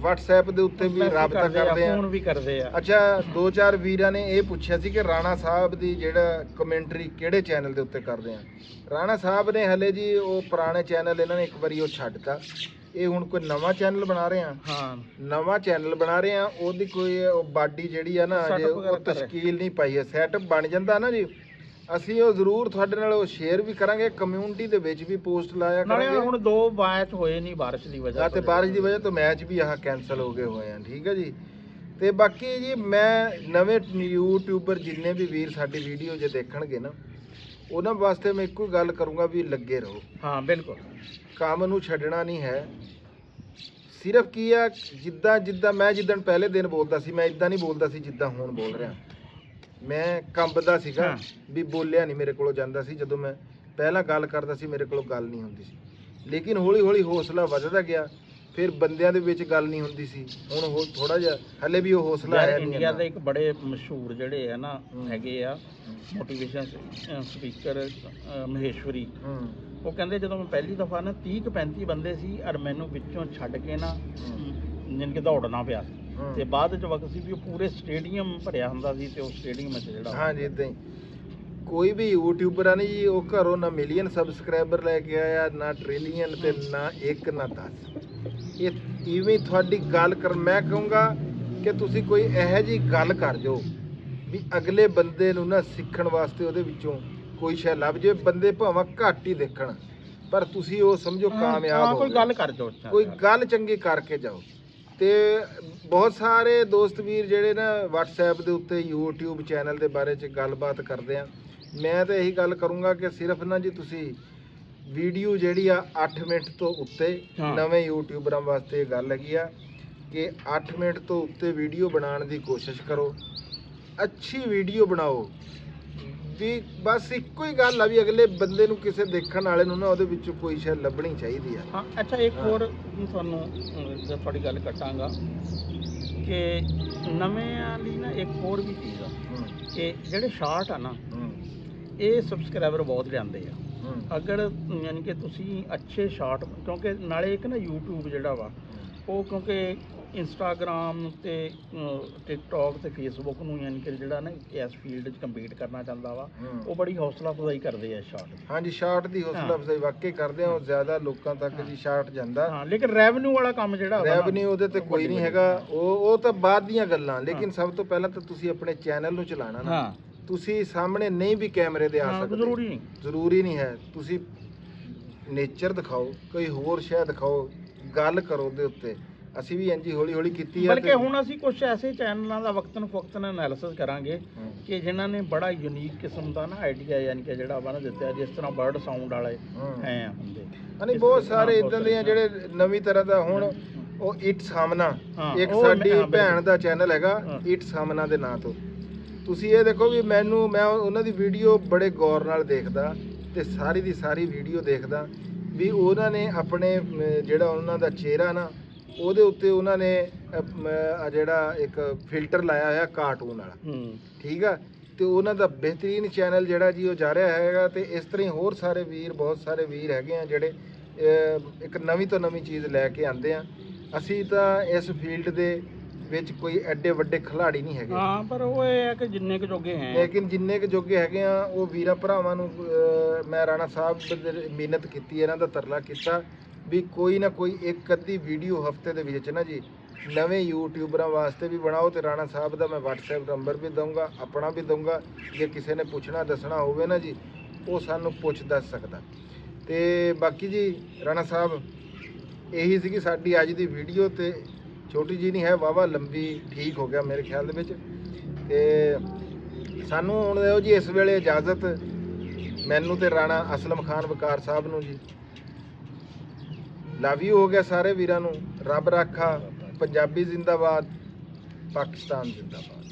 WhatsApp ਦੇ ਉੱਤੇ ਵੀ ਰਾਬਤਾ ਕਰਦੇ ਆ, ਫੋਨ ਵੀ ਕਰਦੇ ਆ। ਅੱਛਾ 2-4 ਵੀਰਾਂ ਨੇ ਇਹ ਪੁੱਛਿਆ ਸੀ ਕਿ ਰਾਣਾ ਸਾਹਿਬ ਦੀ ਜਿਹੜਾ ਕਮੈਂਟਰੀ ਕਿਹੜੇ ਚੈਨਲ ਦੇ ਉੱਤੇ ਕਰਦੇ ਆ। ਰਾਣਾ ਸਾਹਿਬ ਨੇ ਹਲੇ ਜੀ ਉਹ ਪੁਰਾਣੇ ਚੈਨਲ ਇਹਨਾਂ ਨੇ ਇੱਕ ਵਾਰੀ ਉਹ ਛੱਡਤਾ। ਇਹ ਹੁਣ ਕੋਈ ਨਵਾਂ ਚੈਨਲ ਬਣਾ ਰਹੇ ਆ। ਨਵਾਂ ਚੈਨਲ ਬਣਾ ਰਹੇ ਆ, ਉਹਦੀ ਕੋਈ ਬਾਡੀ ਜਿਹੜੀ ਆ ਨਾ ਜੇ ਉਹ ਤਸ਼ਕੀਲ ਨਹੀਂ ਪਾਈ ਹੈ। ਸੈਟਅਪ ਬਣ ਜਾਂਦਾ ਨਾ ਜੀ, ਅਸੀਂ ਉਹ ਜ਼ਰੂਰ ਤੁਹਾਡੇ ਨਾਲ ਉਹ ਸ਼ੇਅਰ ਵੀ ਕਰਾਂਗੇ, ਕਮਿਊਨਿਟੀ ਦੇ ਵਿੱਚ ਵੀ ਪੋਸਟ ਲਾਇਆ ਨਾਲੇ ਕਰਾਂਗੇ। ਹੁਣ 2 ਮੈਚ ਹੋਏ ਨਹੀਂ ਬਾਰਿਸ਼ ਦੀ ਵਜ੍ਹਾ ਤੇ ਬਾਰਿਸ਼ ਦੀ ਵਜ੍ਹਾ ਤੋਂ ਮੈਚ ਵੀ ਆਹ ਕੈਂਸਲ ਹੋ ਗਏ ਹੋਏ ਆ, ਠੀਕ ਹੈ ਜੀ। ਤੇ ਬਾਕੀ ਜੀ ਮੈਂ ਨਵੇਂ ਯੂਟਿਊਬਰ ਜਿੰਨੇ ਵੀ ਵੀਰ ਸਾਡੀ ਵੀਡੀਓ ਜੇ ਦੇਖਣਗੇ ਨਾ, ਉਹਨਾਂ ਵਾਸਤੇ ਮੈਂ ਇੱਕੋ ਹੀ ਗੱਲ ਕਰੂੰਗਾ ਵੀ ਲੱਗੇ ਰਹੋ। ਹਾਂ ਬਿਲਕੁਲ, ਕੰਮ ਨੂੰ ਛੱਡਣਾ ਨਹੀਂ ਹੈ। ਸਿਰਫ ਕੀ ਆ, ਜਿੱਦਾਂ ਮੈਂ ਜਿੱਦਣ ਪਹਿਲੇ ਦਿਨ ਬੋਲਦਾ ਸੀ, ਮੈਂ ਇਦਾਂ ਨਹੀਂ ਬੋਲਦਾ ਸੀ ਜਿੱਦਾਂ ਹੁਣ ਬੋਲ ਰਿਹਾ। ਮੈਂ ਕੰਬਦਾ ਸੀਗਾ ਵੀ ਬੋਲਿਆ ਨਹੀਂ ਮੇਰੇ ਕੋਲੋਂ ਜਾਂਦਾ ਸੀ। ਜਦੋਂ ਮੈਂ ਪਹਿਲਾਂ ਗੱਲ ਕਰਦਾ ਸੀ ਮੇਰੇ ਕੋਲੋਂ ਗੱਲ ਨਹੀਂ ਹੁੰਦੀ ਸੀ, ਲੇਕਿਨ ਹੌਲੀ ਹੌਲੀ ਹੌਸਲਾ ਵੱਧਦਾ ਗਿਆ। ਫਿਰ ਬੰਦਿਆਂ ਦੇ ਵਿੱਚ ਗੱਲ ਨਹੀਂ ਹੁੰਦੀ ਸੀ, ਹੁਣ ਥੋੜਾ ਜਿਹਾ ਹਲੇ ਵੀ ਉਹ ਹੌਸਲਾ ਆਇਆ ਨਹੀਂ। ਇੰਡੀਆ ਦੇ ਇੱਕ ਬੜੇ ਮਸ਼ਹੂਰ ਜਿਹੜੇ ਆ ਨਾ ਹੈਗੇ ਆ ਮੋਟੀਵੇਸ਼ਨ ਸਪੀਕਰ ਮਹੇਸ਼ਵਰੀ, ਉਹ ਕਹਿੰਦੇ ਜਦੋਂ ਮੈਂ ਪਹਿਲੀ ਦਫਾ ਨਾ 30-35 ਬੰਦੇ ਸੀ ਔਰ ਮੈਨੂੰ ਵਿੱਚੋਂ ਛੱਡ ਕੇ ਨਾ ਜਿੰਨ ਕਿ ਦੌੜਨਾ ਪਿਆ ਸੀ, ਤੇ ਬਾਅਦ ਚ ਵਕਤ ਸੀ ਵੀ ਉਹ ਪੂਰੇ ਸਟੇਡੀਅਮ ਭਰਿਆ ਹੁੰਦਾ ਸੀ, ਤੇ ਉਹ ਸਟੇਡੀਅਮ ਵਿੱਚ ਜਿਹੜਾ ਹਾਂਜੀ ਇਦਾਂ ਹੀ ਕੋਈ ਵੀ ਯੂਟਿਊਬਰ ਆ ਨਹੀਂ ਜੀ, ਉਹ ਘਰੋਂ ਨਾ ਮਿਲੀਅਨ ਸਬਸਕ੍ਰਾਈਬਰ ਲੈ ਕੇ ਆਇਆ, ਨਾ ਟ੍ਰਿਲੀਅਨ, ਤੇ ਨਾ 1 ਨਾ 10। ਇਹ ਇਵੇਂ ਤੁਹਾਡੀ ਗੱਲ ਕਰ, ਮੈਂ ਕਹੂੰਗਾ ਕਿ ਤੁਸੀਂ ਕੋਈ ਇਹੋ ਜਿਹੀ ਗੱਲ ਕਰ ਜਾਓ ਵੀ ਅਗਲੇ ਬੰਦੇ ਨੂੰ ਨਾ ਸਿੱਖਣ ਵਾਸਤੇ ਉਹਦੇ ਵਿੱਚੋਂ ਕੋਈ ਸ਼ੈ ਲੱਭ ਜੇ। ਬੰਦੇ ਭਾਵੇਂ ਘੱਟ ਹੀ ਦੇਖਣ, ਪਰ ਤੁਸੀਂ ਉਹ ਸਮਝੋ ਕਾਮਯਾਬ ਹੋ ਕੋਈ ਗੱਲ ਕਰ ਜਾਓ, ਕੋਈ ਗੱਲ ਚੰਗੀ ਕਰਕੇ ਜਾਓ। ਤੇ ਬਹੁਤ ਸਾਰੇ ਦੋਸਤ ਵੀਰ ਜਿਹੜੇ ਨਾ WhatsApp ਦੇ ਉੱਤੇ YouTube ਚੈਨਲ ਦੇ ਬਾਰੇ 'ਚ ਗੱਲਬਾਤ ਕਰਦੇ ਆ। ਮੈਂ ਤਾਂ ਇਹੀ ਗੱਲ ਕਰੂੰਗਾ ਕਿ ਸਿਰਫ ਨਾ ਜੀ ਤੁਸੀਂ ਵੀਡੀਓ ਜਿਹੜੀ ਆ 8 ਮਿੰਟ ਤੋਂ ਉੱਤੇ, ਨਵੇਂ ਯੂਟਿਊਬਰਾਂ ਵਾਸਤੇ ਇਹ ਗੱਲ ਹੈਗੀ ਆ ਕਿ 8 ਮਿੰਟ ਤੋਂ ਉੱਤੇ ਵੀਡੀਓ ਬਣਾਉਣ ਦੀ ਕੋਸ਼ਿਸ਼ ਕਰੋ। ਅੱਛੀ ਵੀਡੀਓ ਬਣਾਓ ਵੀ, ਬਸ ਇੱਕੋ ਹੀ ਗੱਲ ਆ ਵੀ ਅਗਲੇ ਬੰਦੇ ਨੂੰ, ਕਿਸੇ ਦੇਖਣ ਵਾਲੇ ਨੂੰ ਨਾ ਉਹਦੇ ਵਿੱਚੋਂ ਕੋਈ ਸ਼ੈ ਲੱਭਣੀ ਚਾਹੀਦੀ ਆ। ਹਾਂ ਅੱਛਾ, ਇੱਕ ਹੋਰ ਤੁਹਾਨੂੰ ਤੁਹਾਡੀ ਗੱਲ ਕੱਟਾਂਗਾ ਕਿ ਨਵੇਂ ਲਈ ਨਾ ਇੱਕ ਹੋਰ ਵੀ ਚੀਜ਼ ਆ ਕਿ ਜਿਹੜੇ ਸ਼ਾਰਟ ਆ ਨਾ, ਇਹ ਸਬਸਕ੍ਰਾਈਬਰ ਬਹੁਤ ਲਿਆਂਦੇ ਆ। ਅਗਰ ਯਾਨੀ ਕਿ ਤੁਸੀਂ ਅੱਛੇ ਸ਼ਾਰਟ, ਕਿਉਂਕਿ ਨਾਲੇ ਇੱਕ ਨਾ YouTube ਜਿਹੜਾ ਵਾ ਉਹ, ਕਿਉਂਕਿ ਇੰਸਟਾਗ੍ਰਾਮ ਤੇ ਟਿਕਟੋਕ ਤੇ ਫੇਸਬੁੱਕ ਨੂੰ ਯਾਨੀ ਕਿ ਜਿਹੜਾ ਨਾ ਇਸ ਫੀਲਡ 'ਚ ਕੰਪੀਟ ਕਰਨਾ ਚਾਹੁੰਦਾ ਵਾ, ਉਹ ਬੜੀ ਹੌਸਲਾ ਅਫਜ਼ਾਈ ਕਰਦੇ ਆ ਸ਼ਾਰਟ। ਹਾਂਜੀ, ਸ਼ਾਰਟ ਦੀ ਹੌਸਲਾ ਅਫਜ਼ਾਈ ਵਾਕਈ ਕਰਦੇ ਆ, ਉਹ ਜ਼ਿਆਦਾ ਲੋਕਾਂ ਤੱਕ ਜੀ ਸ਼ਾਰਟ ਜਾਂਦਾ। ਹਾਂ, ਲੇਕਿਨ ਰੈਵਨਿਊ ਵਾਲਾ ਕੰਮ ਜਿਹੜਾ ਰੈਵਨਿਊ ਉਹਦੇ ਤੇ ਕੋਈ ਨਹੀਂ ਹੈਗਾ, ਉਹ ਤਾਂ ਬਾਅਦ ਦੀਆਂ ਗੱਲਾਂ। ਲੇਕਿਨ ਸਭ ਤੋਂ ਪਹਿਲਾਂ ਤਾਂ ਤੁਸੀਂ ਆਪਣੇ ਚੈਨਲ ਨੂੰ ਚਲਾਉਣਾ ਨਾ। ਤੁਸੀਂ ਸਾਹਮਣੇ ਨਹੀਂ ਵੀ ਕੈਮਰੇ ਦੇ ਆ ਸਕਦੇ, ਜ਼ਰੂਰੀ ਨਹੀਂ ਹੈ। ਤੁਸੀਂ ਨੇਚਰ ਦਿਖਾਓ, ਕੋਈ ਹੋਰ ਸ਼ੈ ਦਿਖਾਓ, ਗੱਲ ਕਰੋ ਉਹਦੇ ਉੱਤੇ। ਅਸੀਂ ਵੀ ਇੰਜੀ ਹੌਲੀ ਹੌਲੀ ਕੀਤੀ ਹੈ। ਬਲਕਿ ਹੁਣ ਅਸੀਂ ਕੁਝ ਐਸੇ ਚੈਨਲਾਂ ਦਾ ਵਕਤਨ ਫਵਕਤਨ ਐਨਾਲਿਸਿਸ ਕਰਾਂਗੇ ਕਿ ਜਿਨ੍ਹਾਂ ਨੇ ਬੜਾ ਯੂਨੀਕ ਕਿਸਮ ਦਾ ਨਾ ਆਈਡੀਆ ਯਾਨੀ ਕਿ ਜਿਹੜਾ ਵਾ ਨਾ ਦਿੱਤਾ, ਜਿਸ ਤਰ੍ਹਾਂ ਬਰਡ ਸਾਊਂਡ ਵਾਲੇ ਹੈ ਹੁੰਦੇ। ਨਹੀਂ, ਬਹੁਤ ਸਾਰੇ ਇਦਾਂ ਦੇ ਆ ਜਿਹੜੇ ਨਵੀਂ ਤਰ੍ਹਾਂ ਦਾ। ਹੁਣ ਉਹ ਇਟ ਸਾਹਮਣਾ, ਇੱਕ ਸਾਡੀ ਭੈਣ ਦਾ ਚੈਨਲ ਹੈਗਾ ਇਟ ਸਾਹਮਣਾ ਦੇ ਨਾਂ ਤੋਂ। ਤੁਸੀਂ ਇਹ ਦੇਖੋ ਵੀ ਮੈਂ ਉਹਨਾਂ ਦੀ ਵੀਡੀਓ ਬੜੇ ਗੌਰ ਨਾਲ ਦੇਖਦਾ, ਤੇ ਸਾਰੀ ਦੀ ਸਾਰੀ ਵੀਡੀਓ ਦੇਖਦਾ ਵੀ ਉਹਨਾਂ ਨੇ ਆਪਣੇ ਜਿਹੜਾ ਉਹਨਾਂ ਦਾ ਚਿਹਰਾ ਨਾ, ਉਹਦੇ ਉੱਤੇ ਉਹਨਾਂ ਨੇ ਜਿਹੜਾ ਇੱਕ ਫਿਲਟਰ ਲਾਇਆ ਹੋਇਆ ਕਾਰਟੂਨ ਵਾਲਾ, ਠੀਕ ਆ। ਤੇ ਉਹਨਾਂ ਦਾ ਬਿਹਤਰੀਨ ਚੈਨਲ ਜਿਹੜਾ ਜੀ ਉਹ ਜਾ ਰਿਹਾ ਹੈਗਾ। ਤੇ ਇਸ ਤਰ੍ਹਾਂ ਹੀ ਹੋਰ ਸਾਰੇ ਵੀਰ, ਬਹੁਤ ਸਾਰੇ ਵੀਰ ਹੈਗੇ ਆ ਜਿਹੜੇ ਇੱਕ ਨਵੀਂ ਤੋਂ ਨਵੀਂ ਚੀਜ਼ ਲੈ ਕੇ ਆਉਂਦੇ ਆ। ਅਸੀਂ ਤਾਂ ਇਸ ਫੀਲਡ ਦੇ ਵਿੱਚ ਕੋਈ ਐਡੇ ਵੱਡੇ ਖਿਲਾੜੀ ਨਹੀਂ ਹੈਗੇ, ਹਾਂ, ਪਰ ਉਹ ਇਹ ਹੈ ਕਿ ਜਿੰਨੇ ਕੁ ਜੋਗੇ ਹੈ, ਲੇਕਿਨ ਜਿੰਨੇ ਕੁ ਜੋਗੇ ਹੈਗੇ ਆ ਉਹ ਵੀਰਾਂ ਭਰਾਵਾਂ ਨੂੰ ਮੈਂ ਰਾਣਾ ਸਾਹਿਬ ਮਿਹਨਤ ਕੀਤੀ, ਇਹਨਾਂ ਦਾ ਤਰਲਾ ਕੀਤਾ ਵੀ ਕੋਈ ਨਾ ਕੋਈ ਇੱਕ ਅੱਧੀ ਵੀਡੀਓ ਹਫਤੇ ਦੇ ਵਿੱਚ ਨਾ ਜੀ ਨਵੇਂ ਯੂਟਿਊਬਰਾਂ ਵਾਸਤੇ ਵੀ ਬਣਾਓ। ਤੇ ਰਾਣਾ ਸਾਹਿਬ ਦਾ ਮੈਂ WhatsApp ਨੰਬਰ ਵੀ ਦਊਂਗਾ, ਆਪਣਾ ਵੀ ਦਊਂਗਾ। ਜੇ ਕਿਸੇ ਨੇ ਪੁੱਛਣਾ ਦੱਸਣਾ ਹੋਵੇ ਨਾ ਜੀ, ਉਹ ਸਾਨੂੰ ਪੁੱਛ ਦੱਸ ਸਕਦਾ। ਤੇ ਬਾਕੀ ਜੀ ਰਾਣਾ ਸਾਹਿਬ, ਇਹੀ ਸੀਗੀ ਸਾਡੀ ਅੱਜ ਦੀ ਵੀਡੀਓ। ਤੇ ਛੋਟੀ ਜੀ ਨਹੀਂ ਹੈ, ਵਾਹਵਾ ਲੰਬੀ, ਠੀਕ ਹੋ ਗਿਆ ਮੇਰੇ ਖਿਆਲ ਦੇ ਵਿੱਚ। ਤੇ ਸਾਨੂੰ ਹੁਣ ਦਿਓ ਜੀ ਇਸ ਵੇਲੇ ਇਜਾਜ਼ਤ, ਮੈਨੂੰ ਤੇ ਰਾਣਾ ਅਸਲਮ ਖਾਨ ਵਕਾਰ ਸਾਹਿਬ ਨੂੰ ਜੀ। ਲਵ ਯੂ ਹੋ ਗਿਆ ਸਾਰੇ ਵੀਰਾਂ ਨੂੰ। ਰੱਬ ਰਾਖਾ। ਪੰਜਾਬੀ ਜ਼ਿੰਦਾਬਾਦ, ਪਾਕਿਸਤਾਨ ਜ਼ਿੰਦਾਬਾਦ।